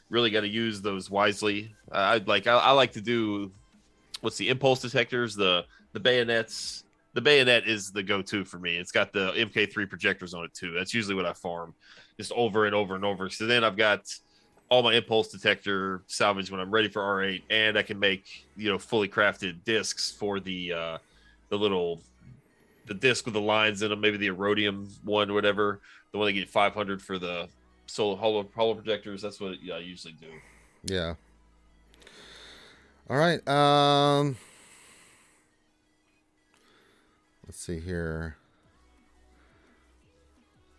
really got to use those wisely. I like to do what's the impulse detectors, the bayonets. The bayonet is the go-to for me. It's got the MK3 projectors on it too. That's usually what I farm, just over and over and over. So then I've got all my impulse detector salvage when I'm ready for R8, and I can make fully crafted discs for the disc with the lines in them, maybe the Erodium one, whatever, the one that get 500 for the solar hollow projectors. That's what I usually do. Yeah. All right. Let's see here.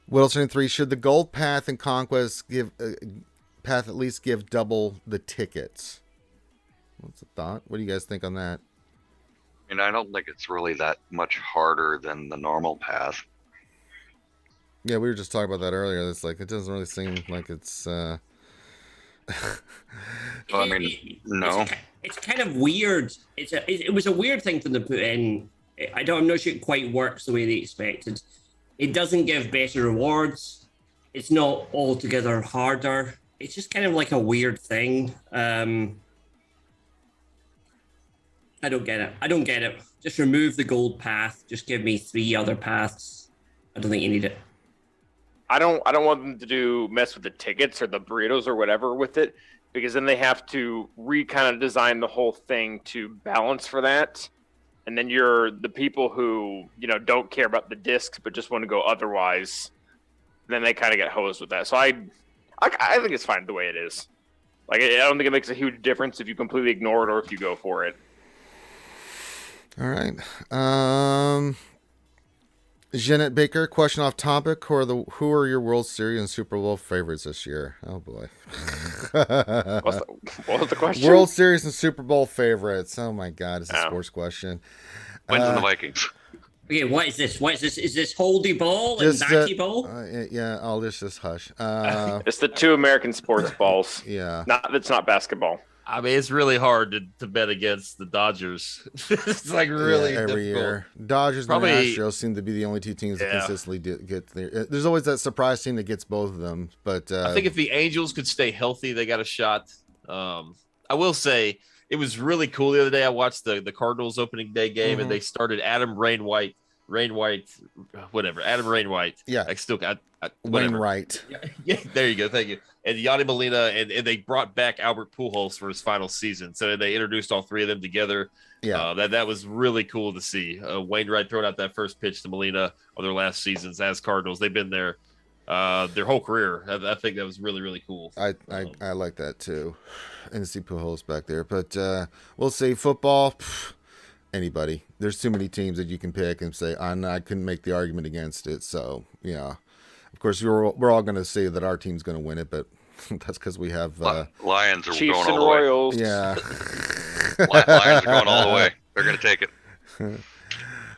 Wilson 3, should the gold path and conquest give path at least give double the tickets? What's the thought? What do you guys think on that? I don't think it's really that much harder than the normal path. Yeah, we were just talking about that earlier. It's like, it doesn't really seem like it's Well, I mean, no. It's kind of weird. It was a weird thing for them to put in. I'm not sure it quite works the way they expected. It doesn't give better rewards. It's not altogether harder. It's just kind of like a weird thing. I don't get it. Just remove the gold path. Just give me 3 other paths. I don't think you need it. I don't want them to mess with the tickets or the burritos or whatever with it, because then they have to kind of design the whole thing to balance for that. And then you're the people who, don't care about the discs but just want to go otherwise. Then they kind of get hosed with that. So I think it's fine the way it is. Like, I don't think it makes a huge difference if you completely ignore it or if you go for it. all right. Jeanette Baker, question off topic: who are your World Series and Super Bowl favorites this year? Oh boy. What was the question? World Series and Super Bowl favorites. Oh my God, it's a sports question. Wins in the Vikings. Okay, what is this? What is this? Is this Holdy Ball and Batty Ball? Yeah, I'll just hush. It's the two American sports balls. Yeah. It's not basketball. I mean, it's really hard to bet against the Dodgers. It's like really every difficult. year. Dodgers and Astros seem to be the only two teams that consistently get there. There's always that surprise team that gets both of them. But I think if the Angels could stay healthy, they got a shot. I will say it was really cool the other day. I watched the Cardinals opening day game, and they started Adam Rainwhite, Adam Rainwhite. Yeah, Wainwright. Yeah, there you go. Thank you. And Yadi Molina, and they brought back Albert Pujols for his final season. So they introduced all three of them together. Yeah, that was really cool to see. Wainwright throwing out that first pitch to Molina on their last seasons as Cardinals. They've been there their whole career. I think that was really, really cool. I like that too, and to see Pujols back there. But we'll see. Football, anybody. There's too many teams that you can pick and say I couldn't make the argument against it. So yeah, of course we're all going to say that our team's going to win it, but that's because we have Lions are Chiefs going and all the way. Royals. Yeah, Lions are going all the way. They're going to take it.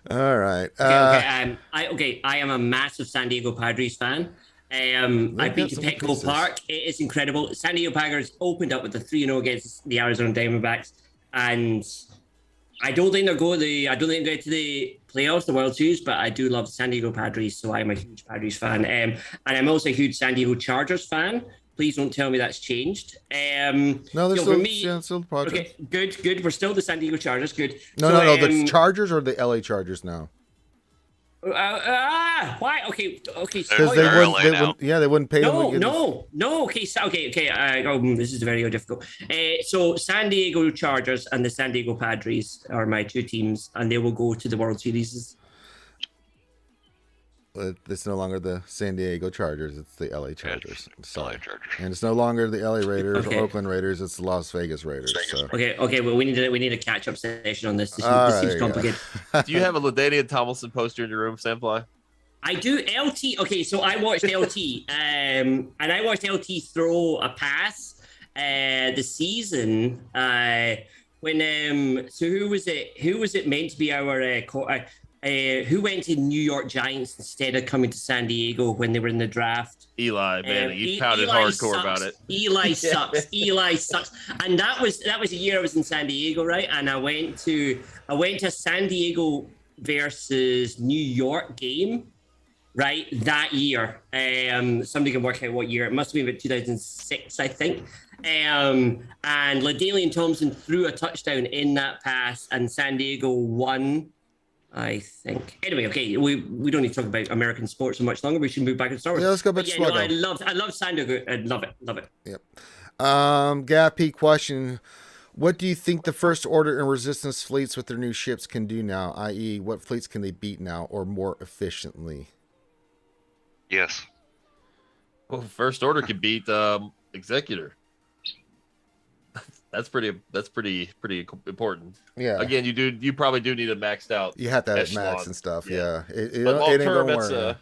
All right. I am a massive San Diego Padres fan. I've been to Petco Park. It is incredible. San Diego Padres opened up with a 3-0 against the Arizona Diamondbacks, and I don't think they'll get to the playoffs, the World Series, but I do love the San Diego Padres, so I'm a huge Padres fan. And I'm also a huge San Diego Chargers fan. Please don't tell me that's changed. No, there's still the Padres. Okay, good. We're still the San Diego Chargers. Good. No. The Chargers or the LA Chargers now? Why? Okay. Because they wouldn't pay them. No. Okay. This is very difficult. So San Diego Chargers and the San Diego Padres are my two teams, and they will go to the World Series. It's no longer the San Diego Chargers; it's the LA Chargers. LA Chargers, and it's no longer the LA Raiders or Oakland Raiders; it's the Las Vegas Raiders. So. Okay. Well, we need a catch-up session on this. This seems complicated. Do you have a LaDainian Tomlinson poster in your room, Samfly? I do. LT. Okay, so I watched LT, and I watched LT throw a pass this season. When so who was it meant to be our who went to New York Giants instead of coming to San Diego when they were in the draft? Eli, man, you pouted hardcore about it. Eli sucks. Eli sucks. And that was the year I was in San Diego, right? And I went to San Diego versus New York game, right? That year. Somebody can work out what year. It must have been about 2006, I think. And LaDainian Thompson threw a touchdown in that pass, and San Diego won, I think. Anyway, okay, we don't need to talk about American sports so much longer. We should move back to Star Wars. Yeah, let's go back to Star Wars. I love San Diego. I love it. Yep. Gappy question: what do you think the First Order and Resistance fleets with their new ships can do now? I.e., what fleets can they beat now or more efficiently? Yes. Well, First Order can beat Executor. That's pretty important. Yeah. Again, you probably do need a maxed out. You have to have max and stuff. Yeah. It ain't term, gonna work.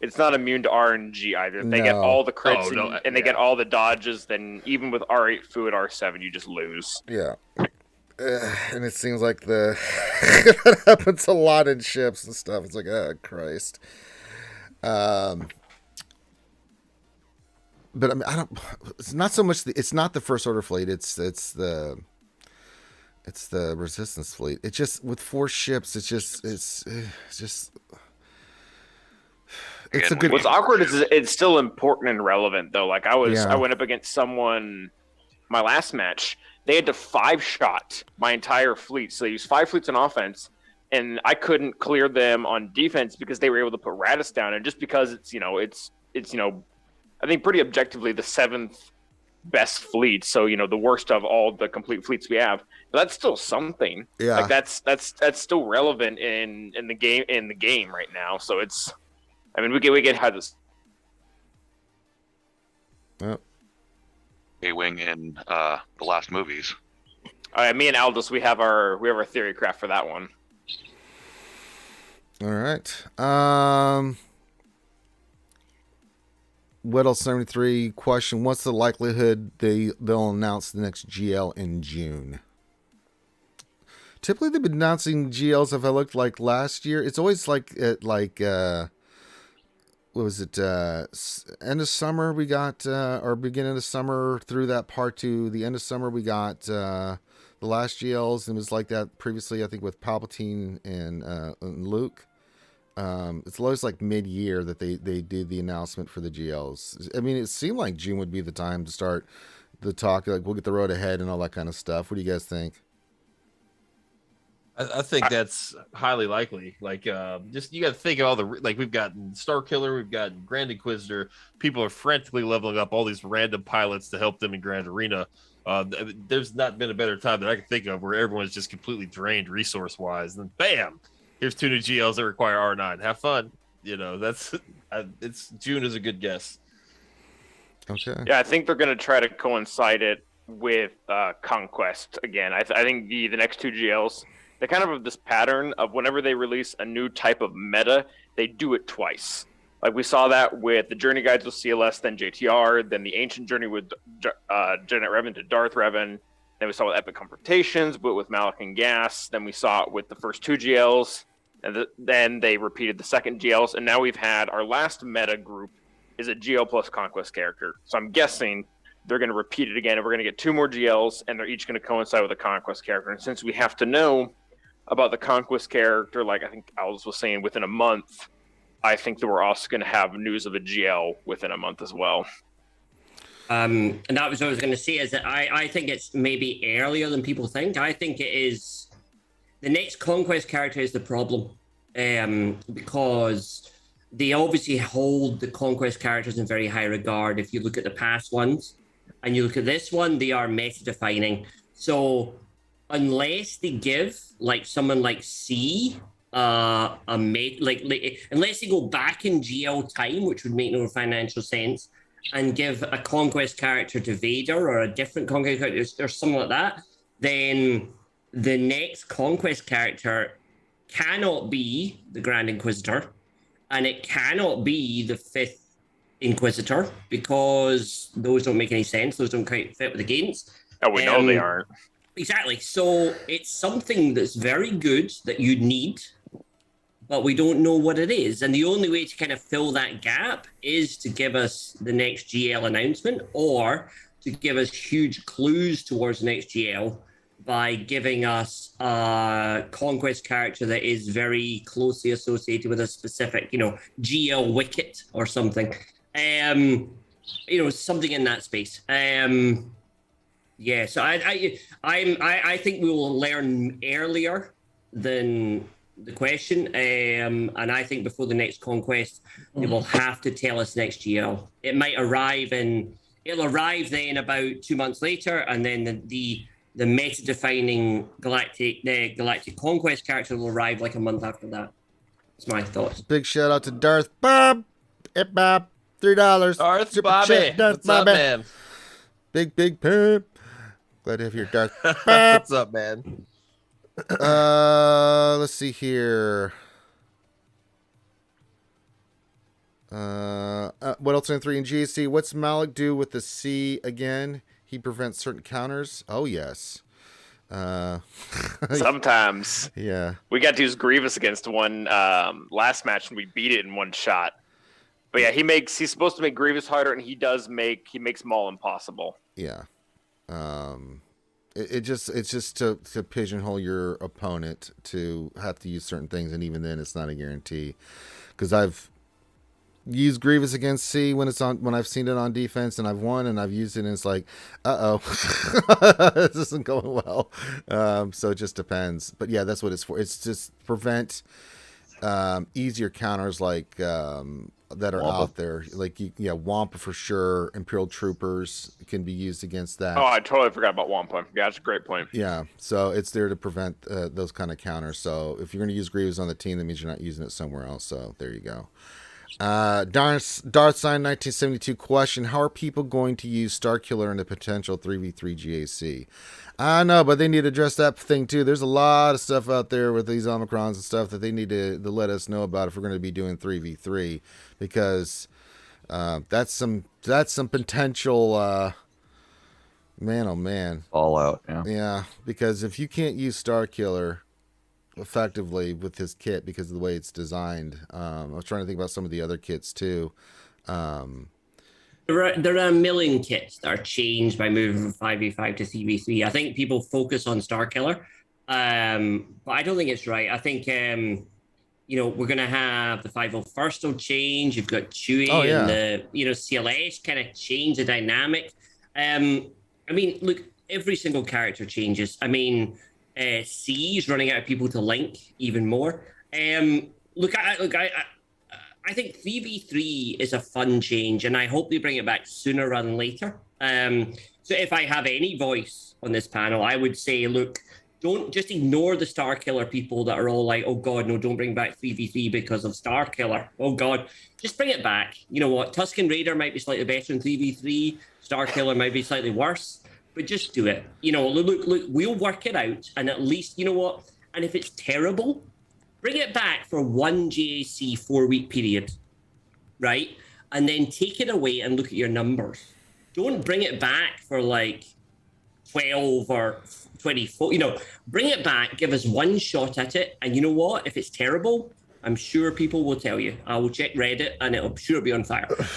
It's not immune to RNG either. They get all the crits and they get all the dodges. Then even with R8 Fu at R7, you just lose. Yeah. And it seems like that happens a lot in ships and stuff. It's like, oh Christ. But I mean, it's not so much. It's not the First Order fleet. It's the Resistance fleet. It's just with 4 ships. It's just. It's a good. What's awkward is it's still important and relevant though. Like I went up against someone my last match. They had to 5-shot my entire fleet. So they used 5 fleets on offense, and I couldn't clear them on defense because they were able to put Radis down. And just because it's I think pretty objectively the 7th best fleet, so the worst of all the complete fleets we have. But that's still something. Yeah, like that's still relevant in the game right now. So it's, I mean, we get how this. Yep. A-wing in the last movies. Me and Aldous, we have our theory craft for that one. All right. What else? 73 question. What's the likelihood they'll announce the next GL in June? Typically, they've been announcing GLs. If I looked like last year, it's always like at what was it? End of summer we got, or beginning of summer through that part to the end of summer we got the last GLs, and it was like that previously. I think with Palpatine and Luke. It's always like mid-year that they did the announcement for the GLs. I mean, it seemed like June would be the time to start the talk. Like we'll get the road ahead and all that kind of stuff. What do you guys think? I think that's highly likely. Like, just you got to think of all the we've got Starkiller, we've got Grand Inquisitor. People are frantically leveling up all these random pilots to help them in Grand Arena. There's not been a better time that I can think of where everyone's just completely drained resource wise, and then bam, here's 2 new GLs that require R9. Have fun. That's it's June is a good guess. Okay. Yeah, I think they're going to try to coincide it with Conquest again. I think the next 2 GLs. They kind of have this pattern of whenever they release a new type of meta, they do it twice. Like we saw that with the Journey Guides with CLS, then JTR, then the Ancient Journey with Jedi Revan to Darth Revan. Then we saw with Epic Confrontations, but with Malak and Gas. Then we saw it with the first 2 GLs. And then they repeated the second GLs. And now we've had our last meta group is a GL plus Conquest character. So I'm guessing they're going to repeat it again. And we're going to get 2 more GLs, and they're each going to coincide with a Conquest character. And since we have to know about the Conquest character, like I think Owls was saying, within a month, I think that we're also going to have news of a GL within a month as well. And that was what I was going to say, is that I think it's maybe earlier than people think. I think it is the next Conquest character is the problem, because they obviously hold the Conquest characters in very high regard. If you look at the past ones and you look at this one, they are meta-defining. So unless they give like someone like C a mate, like unless they go back in GL time, which would make no financial sense, and give a Conquest character to Vader or a different Conquest character or something like that, then the next Conquest character cannot be the Grand Inquisitor, and it cannot be the 5th Inquisitor, because those don't make any sense. Those don't quite fit with the games. Oh, we know they aren't. Exactly. So it's something that's very good that you need, but we don't know what it is. And the only way to kind of fill that gap is to give us the next GL announcement, or to give us huge clues towards the next GL by giving us a Conquest character that is very closely associated with a specific, GL wicket or something. Something in that space. Yeah, so I think we will learn earlier than the question, and I think before the next Conquest, they will have to tell us next GL. It might arrive it'll arrive then about 2 months later, and then the meta-defining Galactic Conquest character will arrive like a month after that. That's my thoughts. Big shout out to Darth Bob. Bob, $3. Darth Super Bobby. chat, Darth What's up, Bobby. man? Big pimp. Glad to have your Darth. What's up, man? Let's see here. What else in 3 in GC? What's Malik do with the C again? He prevents certain counters. Oh yes. Sometimes. Yeah. We got to use Grievous against one last match, and we beat it in one shot. But yeah, he's supposed to make Grievous harder, and he makes Maul impossible. Yeah. It's just to pigeonhole your opponent to have to use certain things, and even then it's not a guarantee. Because I've used Grievous against C when I've seen it on defense, and I've won, and I've used it, and it's like, this isn't going well. So it just depends. But yeah, that's what it's for. It's just prevent easier counters like that are Wampa. out there, like Wampa for sure. Imperial Troopers can be used against that. Oh, I totally forgot about Wampa. Yeah, that's a great point. Yeah, so it's there to prevent those kind of counters. So if you're going to use Grievous on the team, that means you're not using it somewhere else. So there you go. Darth Sign 1972 question: how are people going to use Starkiller in a potential 3v3 GAC? I know, but they need to address that thing too. There's a lot of stuff out there with these Omicrons and stuff that they need to let us know about if we're going to be doing 3v3, because that's some potential. Man, oh man. Fallout, yeah. Yeah, because if you can't use Starkiller effectively with his kit because of the way it's designed, I was trying to think about some of the other kits too. There are a million kits that are changed by moving from 5v5 to 3v3. I think people focus on Starkiller, but I don't think it's right. I think we're going to have the 501st will change. You've got Chewie and the CLS kind of change the dynamic. I mean, look, every single character changes. I mean, C is running out of people to link even more. I think 3v3 is a fun change, and I hope they bring it back sooner rather than later. So if I have any voice on this panel, I would say, look, don't just ignore the Starkiller people that are all like, oh God, no, don't bring back 3v3 because of Starkiller. Oh God, just bring it back. You know what? Tusken Raider might be slightly better in 3v3. Starkiller might be slightly worse, but just do it. Look, we'll work it out. And at least, you know what? And if it's terrible, bring it back for one GAC 4-week period, right? And then take it away and look at your numbers. Don't bring it back for like 12 or 24. Bring it back, give us one shot at it. And you know what? If it's terrible, I'm sure people will tell you. I will check Reddit and it'll sure be on fire. But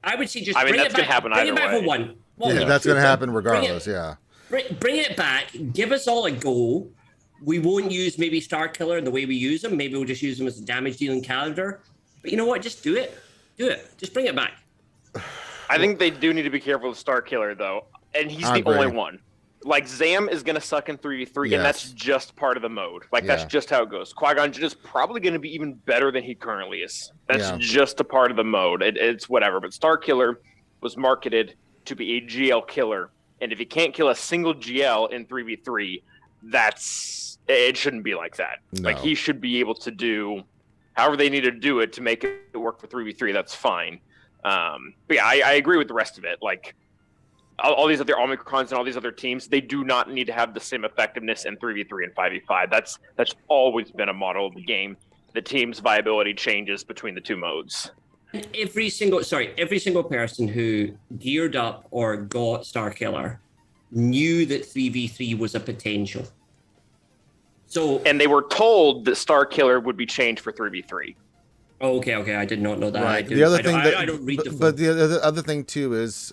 I would say just bring it back. Bring it back for one. Yeah, that's going to happen regardless, Bring it back. Give us all a go. We won't use maybe Starkiller in the way we use them. Maybe we'll just use them as a damage-dealing calendar. But you know what? Just do it. Do it. Just bring it back. I think they do need to be careful with Starkiller, though. And he's the only one. Like, Zam is going to suck in 3v3, and that's just part of the mode. That's just how it goes. Qui-Gon Jinn is probably going to be even better than he currently is. That's just a part of the mode. It's whatever. But Starkiller was marketed to be a GL killer. And if you can't kill a single GL in 3v3, it shouldn't be like that. No. Like, he should be able to do however they need to do it to make it work for 3v3. That's fine. But yeah, I agree with the rest of it. Like, all these other Omicrons and all these other teams, they do not need to have the same effectiveness in 3v3 and 5v5. That's always been a model of the game. The team's viability changes between the two modes. Every single person who geared up or got Starkiller knew that 3v3 was a potential. And they were told that Starkiller would be changed for 3v3. Oh, okay. I did not know that. Right. I don't read the. But the other thing too is,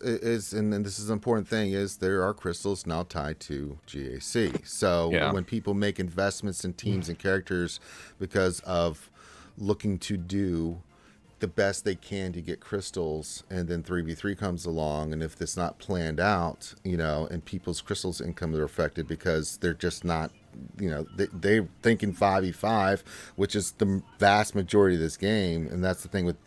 and this is an important thing, is there are crystals now tied to GAC. So when people make investments in teams and characters because of looking to do the best they can to get crystals, and then 3v3 comes along, and if it's not planned out, and people's crystals income are affected because they're just not. They're thinking 5v5, which is the vast majority of this game, and that's the thing with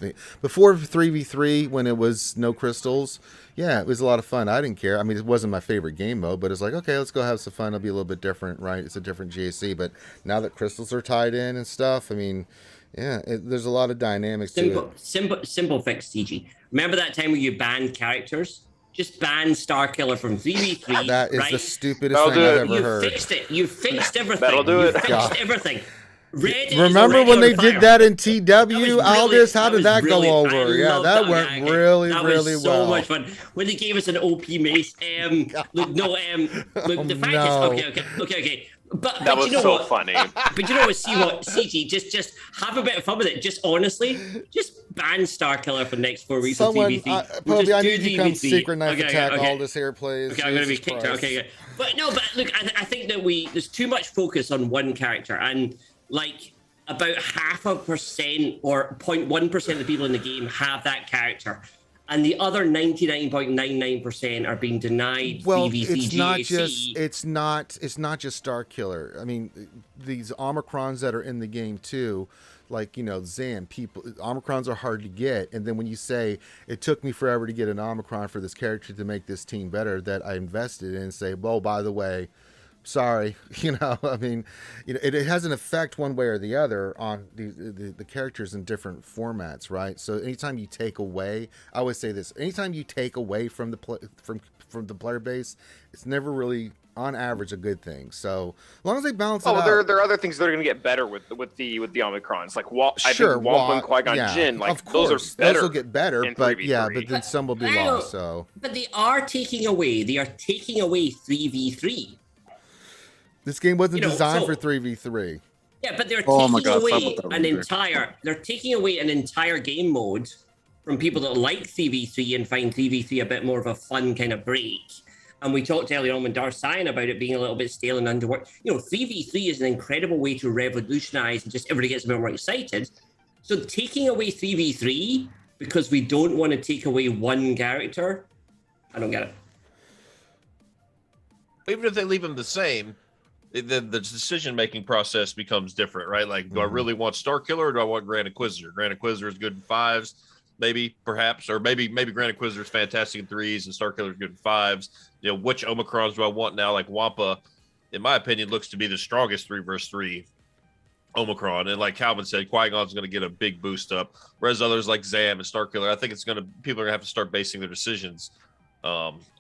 before 3v3 when it was no crystals. Yeah, it was a lot of fun. I didn't care. I mean, it wasn't my favorite game mode, but it's like, okay, let's go have some fun. It'll be a little bit different, right? It's a different GAC, but now that crystals are tied in and stuff, I mean, yeah, there's a lot of dynamics to it. Simple fix, CG. Remember that time when you banned characters? Just ban Starkiller from 3v3. That is the stupidest thing I've ever heard. You fixed everything. That'll do it. You fixed everything. Remember when they did that in TW, Aldous? How did that go over? Yeah, that went really well. So much fun. When they gave us an OP Mace. The fact is, okay. But that was you know so what? funny. But you know what? See what, CG? Just have a bit of fun with it. Just honestly, just ban Starkiller for the next 4 weeks of TVC. Probably I need to become Secret Knife Attack. All this here plays. Okay, I'm going to be kicked out. Okay. But look, I think that there's too much focus on one character, and like about 0.5% or 0.1% of the people in the game have that character. And the other 99.99% are being denied. Well, PVC, it's not just Starkiller. I mean, these Omicrons that are in the game too, like Zam. Omicrons are hard to get, and then when you say it took me forever to get an Omicron for this character to make this team better that I invested in, and say, well, by the way, Sorry, I mean, it has an effect one way or the other on the characters in different formats, right? So anytime you take away, I always say this: anytime you take away from from the player base, it's never really, on average, a good thing. So as long as they balance it out. There are other things that are going to get better with the Omicrons, like I sure, think Wampa and Qui-Gon Jinn, like of course, those are better. Those will get better, but 3v3. but then some will be lost. So, but they are taking away 3v3. This game wasn't designed for 3v3. Yeah, but they're taking away an entire game mode from people that like 3v3 and find 3v3 a bit more of a fun kind of break. And we talked earlier on with Darsayan about it being a little bit stale and underworked. 3v3 is an incredible way to revolutionize and just everybody gets a bit more excited. So taking away 3v3 because we don't want to take away one character, I don't get it. Even if they leave them the same, the decision-making process becomes different, right? Like, do I really want Starkiller or do I want Grand Inquisitor? Grand Inquisitor is good in 5s, maybe, perhaps, or maybe Grand Inquisitor is fantastic in 3s and Starkiller is good in 5s. Which Omicrons do I want now? Like Wampa, in my opinion, looks to be the strongest 3 versus 3 Omicron. And like Calvin said, Qui-Gon's going to get a big boost up, whereas others like Zam and Starkiller, I think people are going to have to start basing their decisions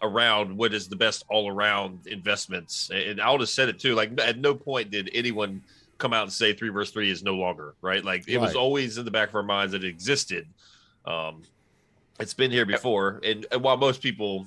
around what is the best all-around investments. And Aldous said it too, like at no point did anyone come out and say 3 versus 3 is no longer right. Like it was always in the back of our minds that it existed. It's been here before, and while most people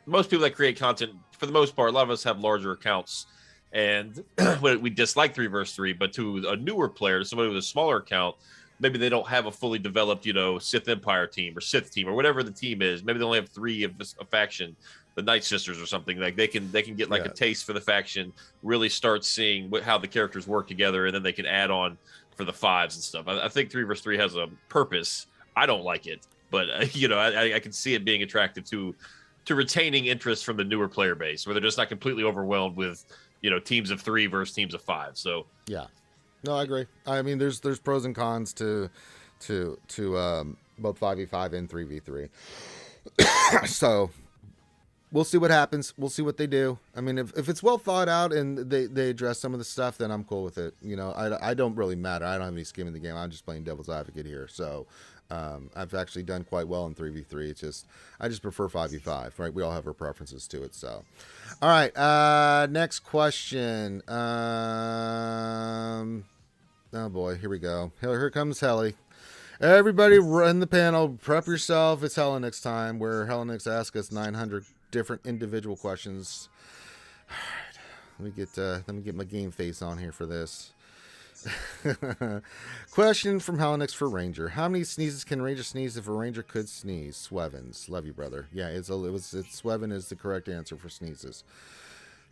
that create content, for the most part, a lot of us have larger accounts, and we dislike 3 versus 3, but to a newer player, somebody with a smaller account, maybe they don't have a fully developed, Sith Empire team or Sith team or whatever the team is. Maybe they only have 3 of a faction, the Night Sisters or something. Like they can get like a taste for the faction, really start seeing how the characters work together, and then they can add on for the 5s and stuff. I think 3 versus 3 has a purpose. I don't like it, but I can see it being attractive to retaining interest from the newer player base, where they're just not completely overwhelmed with teams of 3 versus teams of 5. So yeah. No, I agree. I mean, there's pros and cons to both 5v5 and 3v3. So we'll see what happens. We'll see what they do. I mean, if it's well thought out and they address some of the stuff, then I'm cool with it. I don't really matter. I don't have any skin in the game. I'm just playing devil's advocate here. So I've actually done quite well in 3v3. It's just I just prefer 5v5, right? We all have our preferences to it. So, all right. Next question. Oh boy, here we go. Here comes Helly. Everybody run the panel. Prep yourself. It's Hellenix time, where Hellenix asks us 900 different individual questions. All right. Let me get my game face on here for this. Question from Hellenix for Ranger. How many sneezes can Ranger sneeze if a Ranger could sneeze? Swevens. Love you, brother. Yeah, Sweven is the correct answer for sneezes.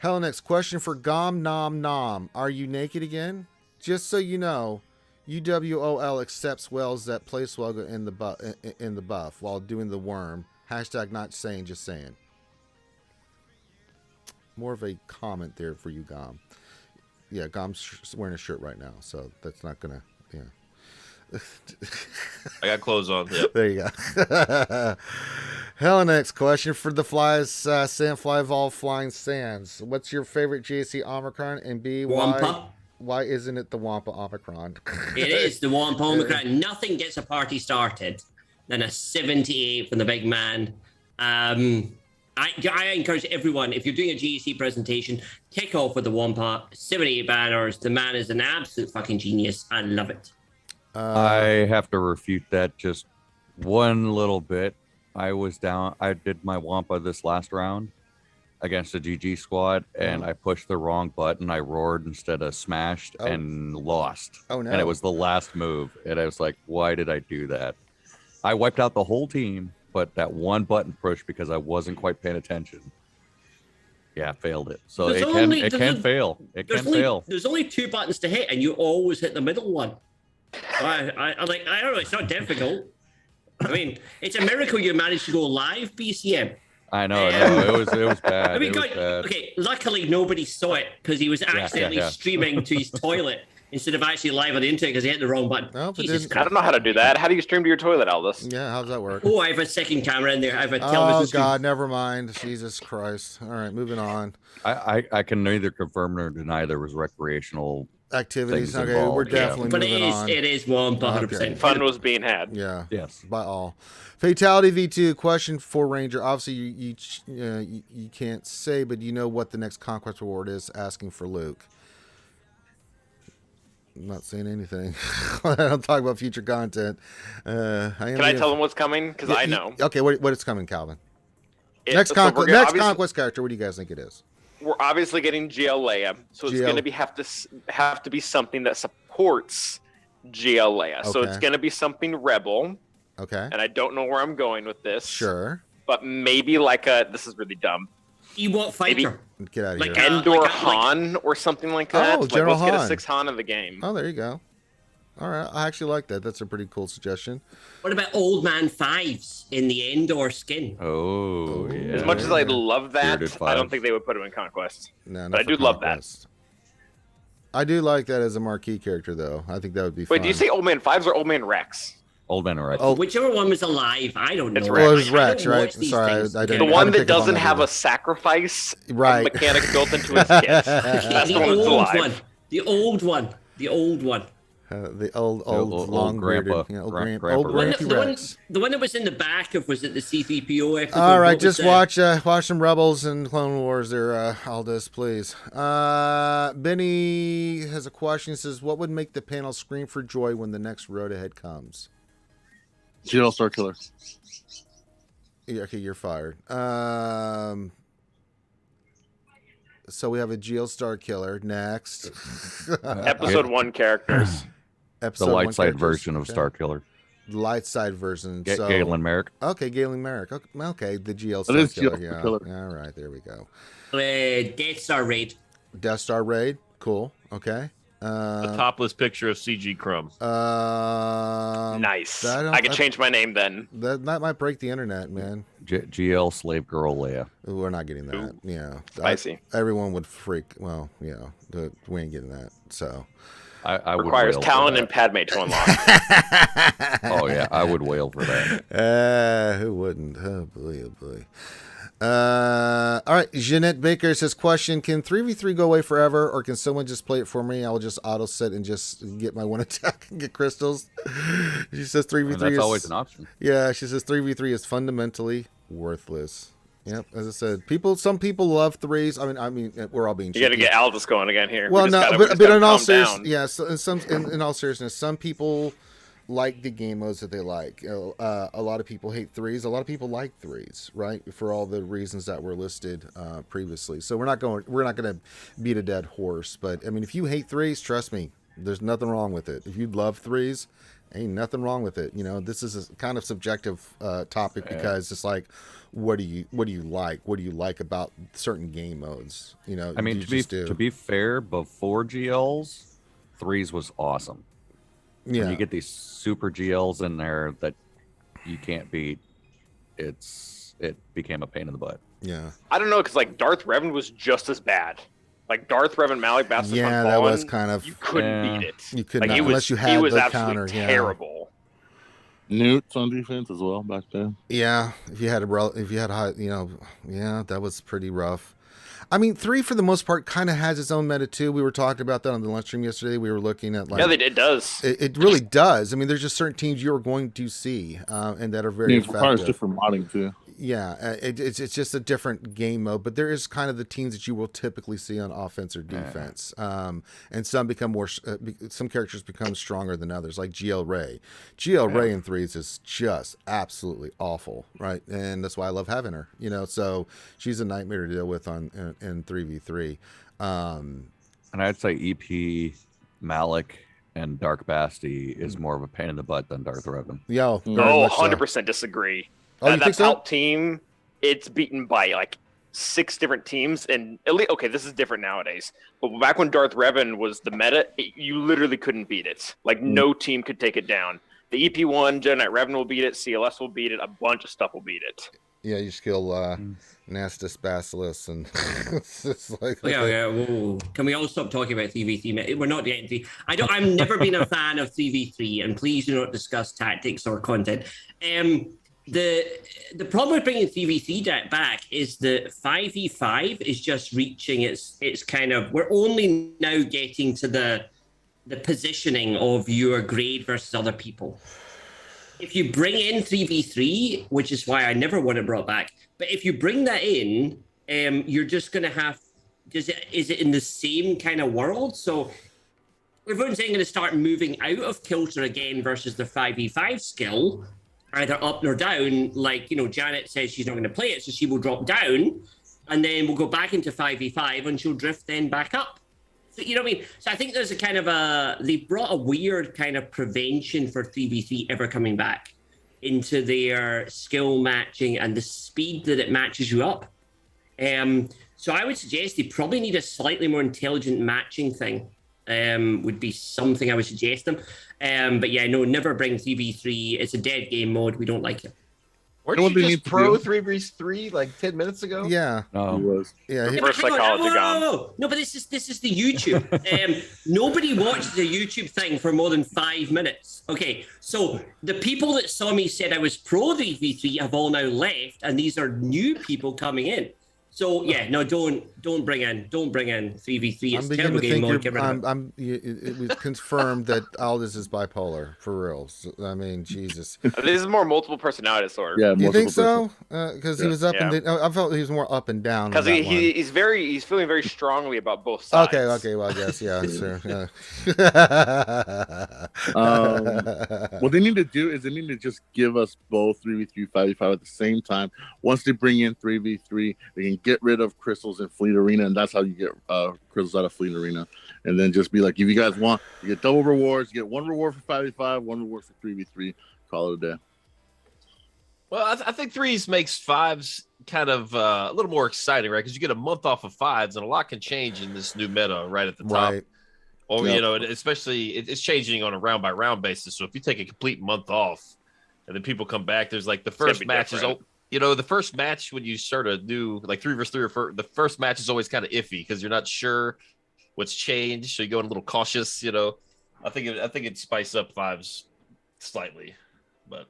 Hellenix. Question for Gom Nom Nom. Are you naked again? Just so you know, UWOL accepts whales that play Swelga in the buff while doing the worm. Hashtag not saying, just saying. More of a comment there for you, Gom. Yeah, Gom's wearing a shirt right now, so that's not gonna. Yeah. I got clothes on. Yep. There you go. Hellenix, question for the flies, Sandfly of all flying sands. What's your favorite GAC Omicron? And B, why isn't it the Wampa Omicron? It is the Wampa Omicron. Nothing gets a party started than a 78 from the big man. I encourage everyone, if you're doing a GAC presentation, kick off with the Wampa, 78 banners. The man is an absolute fucking genius. I love it. I have to refute that just one little bit. I did my Wampa this last round against a GG squad, and I pushed the wrong button. I roared instead of smashed and lost. Oh, no. And it was the last move. And I was like, why did I do that? I wiped out the whole team, but that one button push because I wasn't quite paying attention. Yeah, failed it. So it can fail. It can fail. There's only 2 buttons to hit, and you always hit the middle one. I don't know. It's not difficult. I mean, it's a miracle you managed to go live, BCM. I know. No, it was bad. I mean, okay. Luckily, nobody saw it because he was accidentally streaming to his toilet instead of actually live on the internet because he hit the wrong button. Nope, it Jesus didn't. I don't know how to do that. How do you stream to your toilet, Aldous? Yeah, how does that work? Oh, I have a second camera in there. I have a Oh television screen. God, never mind. Jesus Christ. All right, moving on. I can neither confirm nor deny there was recreational Activities. things Okay, we're involved, yeah. definitely But moving on. it is one, 100%. Okay. Fun was being had. Yeah. Yes. By all. Fatality V2 question for Ranger. Obviously, you can't say, but you know what the next conquest reward is. Asking for Luke. I'm not saying anything. I don't talk about future content. Can I tell them what's coming? Because I know. Okay, what is coming, Calvin? Next Next conquest character. What do you guys think it is? We're obviously getting GL Leia, so it's GL. going to have to be something that supports GL Leia. So it's Okay. going to be something Rebel, Okay. and I don't know where I'm going with this. Sure. But maybe like this is really dumb. Ewok fighter. Get out of Like here. a- Endor Han or something like that. Oh, Like, General let's get Han. a 6 Han in the game. Oh, there you go. All right. I actually like that. That's a pretty cool suggestion. What about Old Man Fives in the Endor skin? Oh, yeah. As much as I love that, Bearded I don't Fives. think they would put him in Conquest. No, But I not for do love that. Conquest. I do like that as a marquee character, though. I think that would be Wait, fun. do you say Old Man Fives or Old Man Rex? Old Man Rex. Oh, Whichever one was alive, I don't know. It's well, it Rex. was Rex, I don't right? watch these Sorry, things. I The didn't. I one didn't that pick up on doesn't have either. a sacrifice Right. mechanic built into his kit. That's the the one that's old alive. one. The old one. The old one. The old old long grandpa. bearded, old Grandpa Grampy The one, Rex. the one that was in the back of, was it the C-3PO episode? All right, What was just that? watch some Rebels and Clone Wars there, Aldous, please. Benny has a question. He says, what would make the panel scream for joy when the next road ahead comes? GL Starkiller. Yeah, okay, you're fired. So we have a GL Starkiller next. Episode 1 characters. The Episode light one side characters. version of Okay. Starkiller. Light side version. So, Galen Merrick. Okay, Galen Merrick. Okay, the GL That is Starkiller. GL Yeah. Starkiller. All right, there we go. Death Star Raid. Death Star Raid. Cool. Okay. A topless picture of CG Crumb. Nice. I I could change my name then. That might break the internet, man. GL Slave Girl Leia. We're not getting that. Yeah. Spicy. Everyone would freak. Well, yeah. We ain't getting that. So. I would Requires wail for Talon that. and Padme to unlock. Oh yeah, I would wail for that. Who wouldn't? Oh boy, oh boy. All right, Jeanette Baker says, question, can 3v3 go away forever, or can someone just play it for me? I'll just auto sit and just get my one attack and get crystals. She says 3v3 That's is always an option. Yeah, she says 3v3 is fundamentally worthless. Yep, as I said, some people love threes. I mean, we're all being You got to cheeky. get Aldous going again here. Well, We just no, gotta- we just but gotta in all calm seriousness, down. yeah. So in all seriousness, some people like the game modes that they like. A lot of people hate threes. A lot of people like threes, right? For all the reasons that were listed previously. So we're not going to beat a dead horse. But I mean, if you hate threes, trust me, there's nothing wrong with it. If you love threes, ain't nothing wrong with it. You know, this is a kind of subjective topic because it's like, what do you like? What do you like about certain game modes? You know, I mean, you to be fair, before GLs, threes was awesome. yeah. When you get these super GLs in there that you can't beat, it became a pain in the butt. Yeah. I don't know, because like Darth Revan was just as bad. Like Darth Revan Malik Bastard Yeah, that was kind of. you couldn't Yeah. beat it. You could like, not, it was, unless you had it was the absolutely counter. Yeah. terrible. Newt's on defense as well back then. Yeah, if you had high, yeah, that was pretty rough. I mean, 3 for the most part kind of has its own meta too. We were talking about that on the lunch stream yesterday. We were looking at Yeah, it does. it really does. I mean, there's just certain teams you're going to see and that are very It requires effective. different modding too. Yeah, it's just a different game mode, but there is kind of the teams that you will typically see on offense or defense, and some become more. Some characters become stronger than others, like GL Ray. GL Ray in threes is just absolutely awful, right? And that's why I love having her. You know, so she's a nightmare to deal with in 3v3. And I'd say EP, Malik, and Dark Basti is more of a pain in the butt than Darth Revan. Yeah, very Oh, much so. 100% disagree. Oh, you that think so? Palp team, it's beaten by like 6 different teams, and at least, okay, this is different nowadays. But back when Darth Revan was the meta, you literally couldn't beat it. Like no team could take it down. The EP1, Jedi Knight Revan will beat it. CLS will beat it. A bunch of stuff will beat it. Yeah, you just kill Nastus Basilis, and it's just like Yeah. Whoa. Can we all stop talking about 3v3? We're not getting to. I've never been a fan of 3v3, and please do not discuss tactics or content. The problem with bringing 3v3 back is that 5v5 is just reaching its kind of. We're only now getting to the positioning of your grade versus other people. If you bring in 3v3, which is why I never want it brought back, but if you bring that in, you're just going to have. Is it in the same kind of world? So everyone's then going to start moving out of kilter again versus the 5v5 skill, either up or down. Like, Janet says she's not going to play it, so she will drop down, and then we'll go back into 5v5, and she'll drift then back up. So, you know what I mean? So I think there's a kind of they brought a weird kind of prevention for 3v3 ever coming back into their skill matching and the speed that it matches you up. So I would suggest they probably need a slightly more intelligent matching thing. Would be something I would suggest them. But yeah, no, never bring 3v3. It's a dead game mode. We don't like it. Weren't you just pro 3v3 like 10 minutes ago? Yeah. Oh. He was. Yeah. Reverse psychology gone. No, but this is the YouTube. Nobody watches the YouTube thing for more than 5 minutes. Okay, so the people that saw me said I was pro 3v3 have all now left, and these are new people coming in. So yeah, no, don't bring in 3v3. It's a terrible game mode. Get rid of it. It was confirmed that Aldous is bipolar for real. So, I mean, Jesus. This is more multiple personality disorder. Yeah, You think multiple so? Because he was up and I felt he was more up and down. Because he's feeling very strongly about both sides. Okay. Well, I guess sure. Yeah. What they need to do is they need to just give us both 3v3, 5v5 at the same time. Once they bring in 3v3, they can get rid of crystals in Fleet Arena, and that's how you get crystals out of Fleet Arena. And then just be like, if you guys want, you get double rewards. You get one reward for 5v5, one reward for 3v3. Call it a day. Well, I think threes makes fives kind of a little more exciting, right? Because you get a month off of fives, and a lot can change in this new meta right at the top. Right. Or, Yep. especially it's changing on a round by round basis. So if you take a complete month off and then people come back, there's like the first match different. the first match when you start a new like 3v3 the first match is always kind of iffy because you're not sure what's changed. So you go in a little cautious, I think it spice up fives slightly, but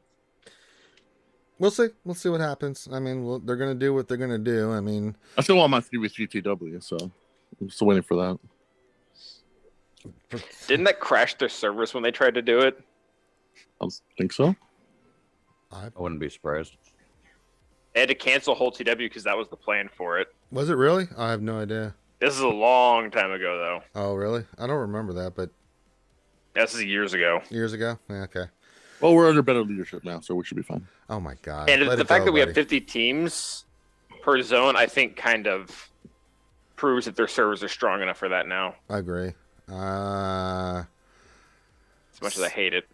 We'll see. We'll see what happens. I mean, they're going to do what they're going to do. I mean, I still want my 3v3 TW, so I'm still waiting for that. Didn't that crash their servers when they tried to do it? I think so. I wouldn't be surprised. They had to cancel whole TW because that was the plan for it. was it really? I have no idea. This is a long time ago, though. Oh, really? I don't remember that, but This is years ago. years ago? Yeah, okay. Well, we're under better leadership now, so we should be fine. Oh, my God. And Let the it fact go, that we have buddy. 50 teams per zone, I think, kind of proves that their servers are strong enough for that now. I agree. As much as I hate it.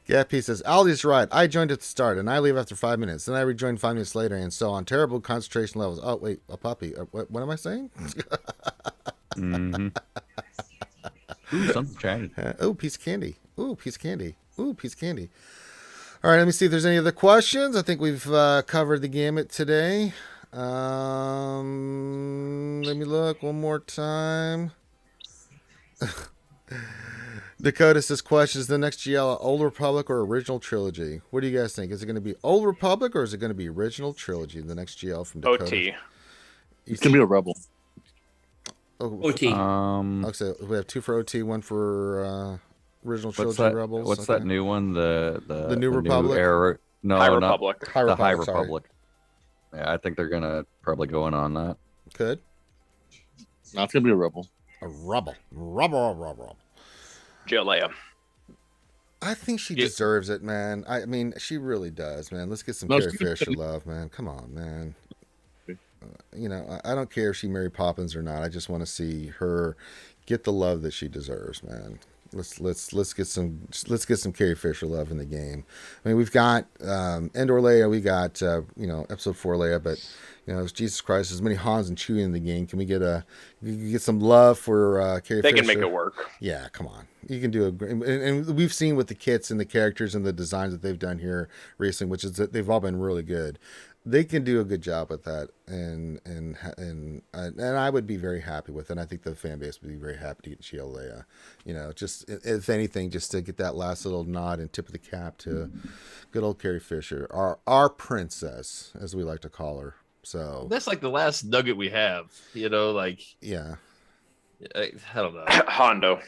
Gappy says, Aldi's right. I joined at the start, and I leave after 5 minutes. Then I rejoin 5 minutes later, and so on. Terrible concentration levels. Oh, wait, a puppy. What am I saying? Mm-hmm. Ooh, something chatted. Oh, piece of candy. Ooh, piece of candy. Ooh, piece of candy. All right, let me see if there's any other questions. I think we've covered the gamut today. Let me look one more time. Dakota says, question, is the next GL Old Republic or Original Trilogy? What do you guys think? Is it going to be Old Republic or is it going to be Original Trilogy, the next GL from Dakota? OT. It's going to be a rebel. OT. Okay, so we have 2 for OT, 1 for Original What's Trilogy that? Rebels. What's Okay. that new one? The New Republic? era? No, High not Republic. the High sorry. Republic. Yeah, I think they're gonna probably go in on that. Could. No, it's going to be a rebel. A rebel. Rebel. Jalea. I think she Yeah. deserves it, man. I mean, she really does, man. Let's get some No, Carrie she- Fisher love, man. Come on, man. I don't care if she married Poppins or not. I just want to see her get the love that she deserves, man. Let's get some Carrie Fisher love in the game. I mean, we've got Endor Leia, we got Episode 4 Leia, but Jesus Christ, there's many Hans and Chewie in the game. Can we get some love for Carrie Fisher? They can make it work. Yeah, come on. You can do and we've seen with the kits and the characters and the designs that they've done here recently, which is that they've all been really good. They can do a good job with that, and I would be very happy with it. And I think the fan base would be very happy to get Sheila Leia. Just if anything, just to get that last little nod and tip of the cap to good old Carrie Fisher, our princess, as we like to call her. So that's like the last nugget we have, yeah. I don't know. Hondo.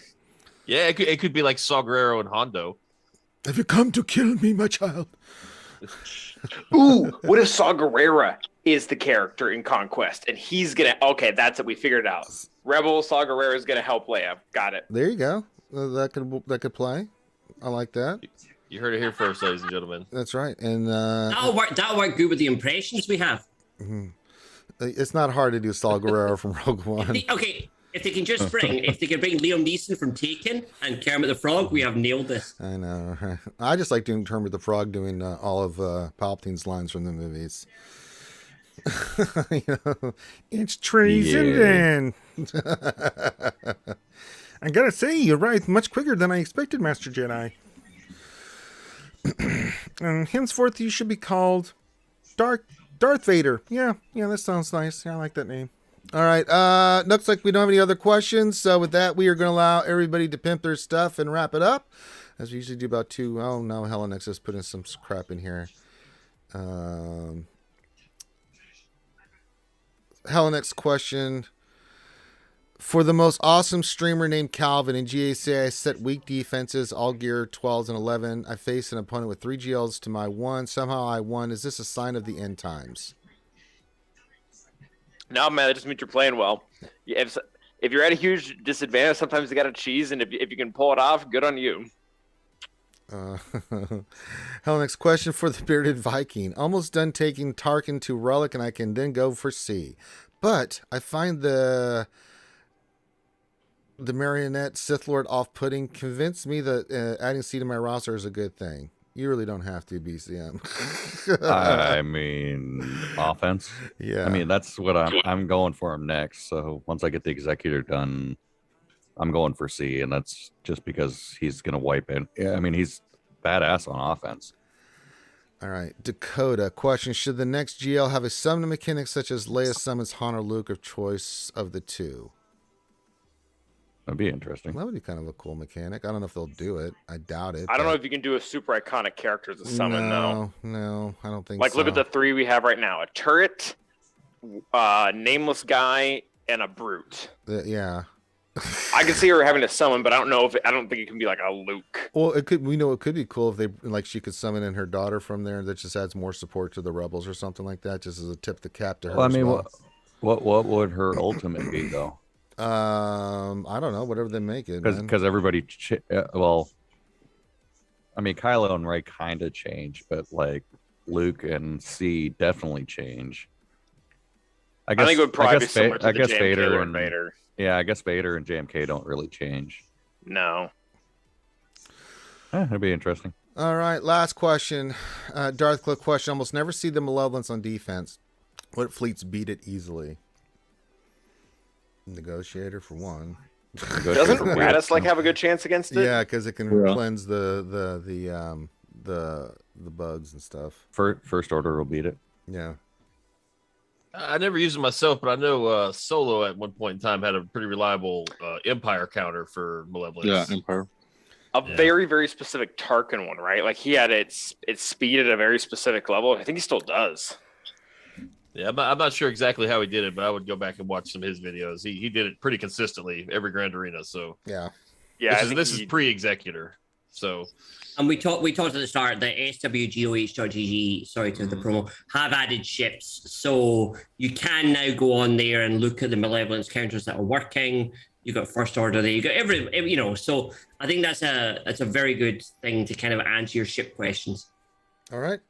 Yeah, it could be like Saw Gerrera and Hondo. Have you come to kill me, my child? Ooh, what if Saw Gerrera is the character in Conquest, and he's gonna? Okay, that's it. We figured it out. Rebel Saw Gerrera is gonna help Leia. Got it. There you go. That could play. I like that. You heard it here first, ladies and gentlemen. That's right. And that'll work good with the impressions we have. Mm-hmm. It's not hard to do Saw Gerrera from Rogue One. If they can bring Liam Neeson from Taken and Kermit the Frog, we have nailed this. I know. I just like doing Kermit the Frog doing all of Palpatine's lines from the movies. It's treason. Yeah. I gotta say, you're right. Much quicker than I expected, Master Jedi. And henceforth, you should be called Darth Vader. Yeah, that sounds nice. Yeah, I like that name. All right. Looks like we don't have any other questions. So with that, we are going to allow everybody to pimp their stuff and wrap it up, as we usually do about 2. Oh no, Helen X is putting some crap in here. Helen X question: for the most awesome streamer named Calvin in GAC, I set weak defenses, all gear 12s and 11. I faced an opponent with 3 GLs to my 1. Somehow I won. Is this a sign of the end times? No, man, that just means you're playing well. If you're at a huge disadvantage, sometimes you got to cheese, and if you can pull it off, good on you. Hell, next question for the bearded Viking. Almost done taking Tarkin to Relic, and I can then go for C. But I find the marionette Sith Lord off-putting. Convinced me that adding C to my roster is a good thing. You really don't have to, BCM. I mean, offense. Yeah. I mean, that's what I'm going for him next. So once I get the executor done, I'm going for C, and that's just because he's going to wipe it. Yeah, I mean, he's badass on offense. All right. Dakota, question. Should the next GL have a summon mechanic such as Leia summons Han or Luke of choice of the 2? That'd be interesting. That would be kind of a cool mechanic. I don't know if they'll do it. I doubt it. I don't know if you can do a super iconic character as a summon, though. No, I don't think so. Like, look at the 3 we have right now. A turret, nameless guy, and a brute. Yeah. I can see her having a summon, but I don't think it can be like a Luke. Well, it could be cool if she could summon in her daughter from there. That just adds more support to the rebels or something like that, just as a tip the cap to her. Well, I mean, what would her ultimate be, though? I don't know. Whatever they make it, because everybody. Well, I mean, Kylo and Rey kind of change, but like Luke and C definitely change. I think it would probably be similar to the JMK Vader and Vader. Yeah, I guess Vader and JMK don't really change. No. That'd be interesting. All right, last question. Darth Cliff question. Almost never see the Malevolence on defense. What fleets beat it easily? Negotiator for one. Doesn't Radis have a good chance against it? Yeah, because it can cleanse the bugs and stuff. First Order will beat it. Yeah. I never used it myself, but I know Solo at one point in time had a pretty reliable Empire counter for Malevolence. Yeah, Empire. Very, very specific Tarkin one, right? Like he had its speed at a very specific level. I think he still does. Yeah, I'm not sure exactly how he did it, but I would go back and watch some of his videos. He did it pretty consistently every Grand Arena. So yeah. This is pre-executor. So. And we talked at the start that SWGOH.GG, sorry to the promo, have added ships. So you can now go on there and look at the Malevolence counters that are working. You got First Order there. You got every So I think that's a very good thing to kind of answer your ship questions. All right.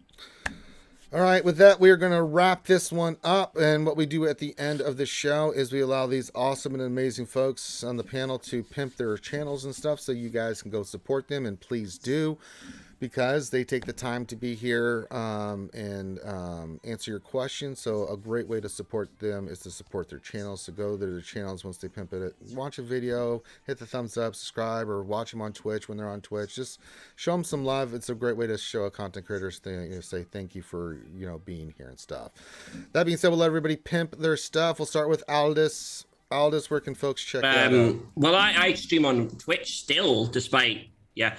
All right, with that, we are going to wrap this one up. And what we do at the end of the show is we allow these awesome and amazing folks on the panel to pimp their channels and stuff so you guys can go support them. And please do, because they take the time to be here and answer your questions. So a great way to support them is to support their channels. So go to their channels once they pimp it. Watch a video, hit the thumbs up, subscribe, or watch them on Twitch when they're on Twitch. Just show them some love. It's a great way to show a content creator say thank you for being here and stuff. That being said, we'll let everybody pimp their stuff. We'll start with Aldous. Aldous, where can folks check that out? Well, I stream on Twitch still, despite... Yeah.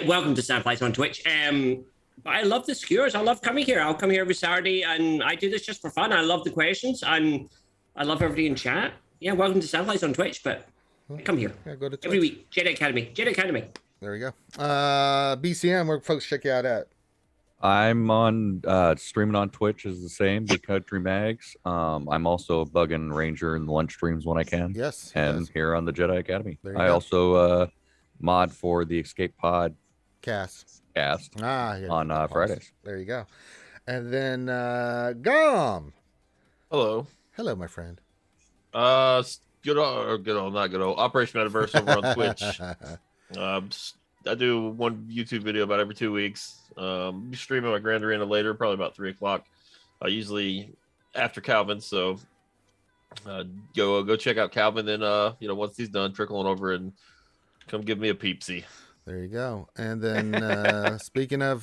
Welcome to Sandflies on Twitch. But I love the skewers. I love coming here. I'll come here every Saturday, and I do this just for fun. I love the questions, and I love everybody in chat. Yeah, welcome to Sandflies on Twitch, but come here. Yeah, go to Twitch. Every week. Jedi Academy. Jedi Academy. There we go. BCM, where folks check you out at? I'm on streaming on Twitch is the same, Big Country Mags. I'm also a Bug and Ranger in the lunch streams when I can. Yes. And here on the Jedi Academy. I also mod for the Escape Pod cast on Fridays. There you go. And then Gom. Hello, my friend. Good old, not good old. Operation Metaverse over on Twitch. I do one YouTube video about every 2 weeks. Be streaming my Grand Arena later, probably about 3:00. Usually after Calvin, so go check out Calvin. Then once he's done, trickle on over and come give me a peepsy. There you go. And then speaking of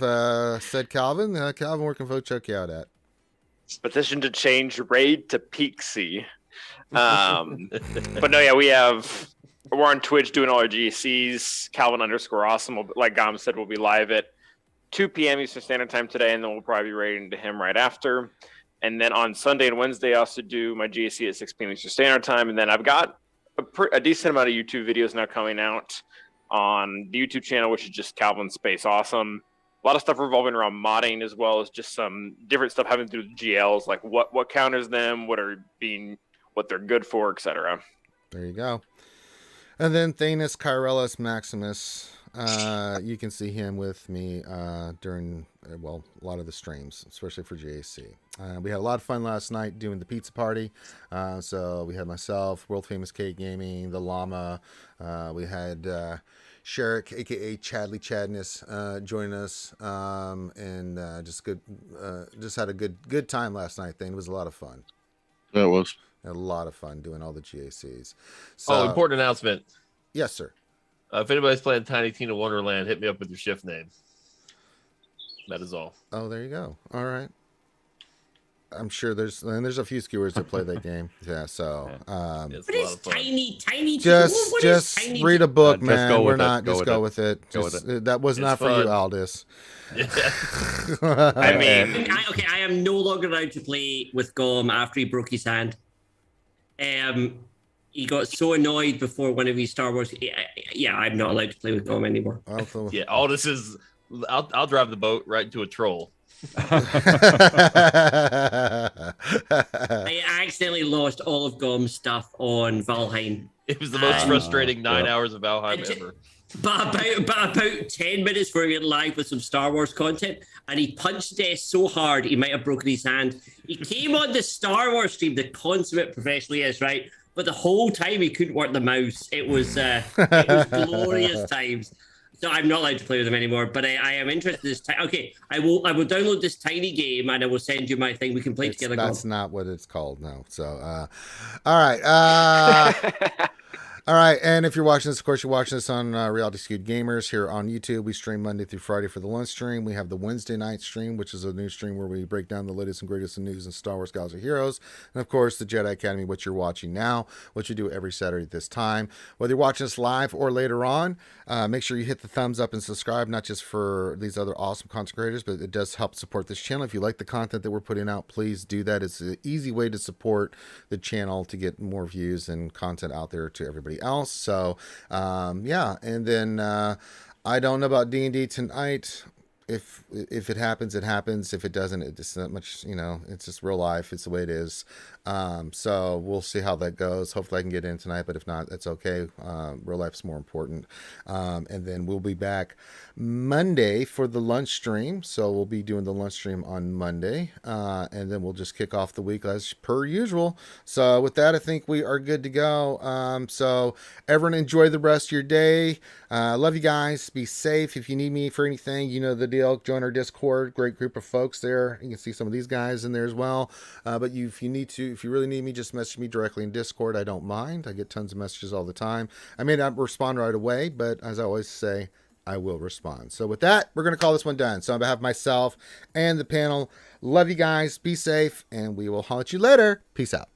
said Calvin, Calvin, where can folks check you out at? Petition to change raid to Peaksy. But no, yeah, we're on Twitch doing all our GCs. Calvin_awesome, like Gom said, will be live at 2 p.m. Eastern Standard Time today, and then we'll probably be raiding to him right after. And then on Sunday and Wednesday, I also do my GC at 6 p.m. Eastern Standard Time. And then I've got a decent amount of YouTube videos now coming out on the YouTube channel, which is just Calvin Space Awesome. A lot of stuff revolving around modding, as well as just some different stuff having to do with GLs, like what counters them, what they're good for, etc. There you go. And then Thanos Kyrellus Maximus. You can see him with me during a lot of the streams, especially for JAC. We had a lot of fun last night doing the pizza party. So we had myself, World Famous Cake Gaming, the Llama. We had Sherrick, aka Chadley Chadness, join us, and just had a good time last night. It was a lot of fun. That was a lot of fun doing all the GACs. So, important announcement. Yes, sir. If anybody's playing Tiny Tina Wonderland, hit me up with your shift name. That is all. Oh, there you go. All right. I'm sure there's a few skewers that play that game. Yeah, so what is tiny? Just tiny read a book, man. Go with it. That was not for you, Aldous. I mean, I am no longer allowed to play with Gom after he broke his hand. He got so annoyed before one of his Star Wars. Yeah, I'm not allowed to play with Gom anymore. Yeah, all this is. I'll drive the boat right into a troll. I accidentally lost all of Gom's stuff on Valheim. It was the most frustrating 9 hours of Valheim ever. But about 10 minutes before we went live with some Star Wars content, and he punched the desk so hard he might have broken his hand. He came on the Star Wars stream, the consummate professional he is, right? But the whole time he couldn't work the mouse. It was glorious times. So I'm not allowed to play with him anymore. But I am interested in this. Okay, I will download this tiny game and I will send you my thing. We can play together. That's not what it's called, no. So, all right. All right, and if you're watching this, of course, you're watching this on Reality Skewed Gamers here on YouTube. We stream Monday through Friday for the lunch stream. We have the Wednesday night stream, which is a new stream where we break down the latest and greatest in news in Star Wars Galaxy Heroes. And, of course, the Jedi Academy, which you're watching now, which we do every Saturday at this time. Whether you're watching us live or later on, make sure you hit the thumbs up and subscribe, not just for these other awesome content creators, but it does help support this channel. If you like the content that we're putting out, please do that. It's an easy way to support the channel to get more views and content out there to everybody else. So, yeah, and then I don't know about D&D tonight. if it happens, it happens. If it doesn't, it's just not much. It's just real life. It's the way it is. So we'll see how that goes. Hopefully, I can get in tonight. But if not, that's okay. Real life's more important. And then we'll be back Monday for the lunch stream. So we'll be doing the lunch stream on Monday, and then we'll just kick off the week as per usual. So with that, I think we are good to go. So everyone, enjoy the rest of your day. Love you guys. Be safe. If you need me for anything, you know the deal. Join our Discord. Great group of folks there. You can see some of these guys in there as well. But if you really need me, just message me directly in Discord. I don't mind. I get tons of messages all the time. I may not respond right away, but as I always say, I will respond. So with that, we're going to call this one done. So on behalf of myself and the panel, love you guys. Be safe, and we will holler at you later. Peace out.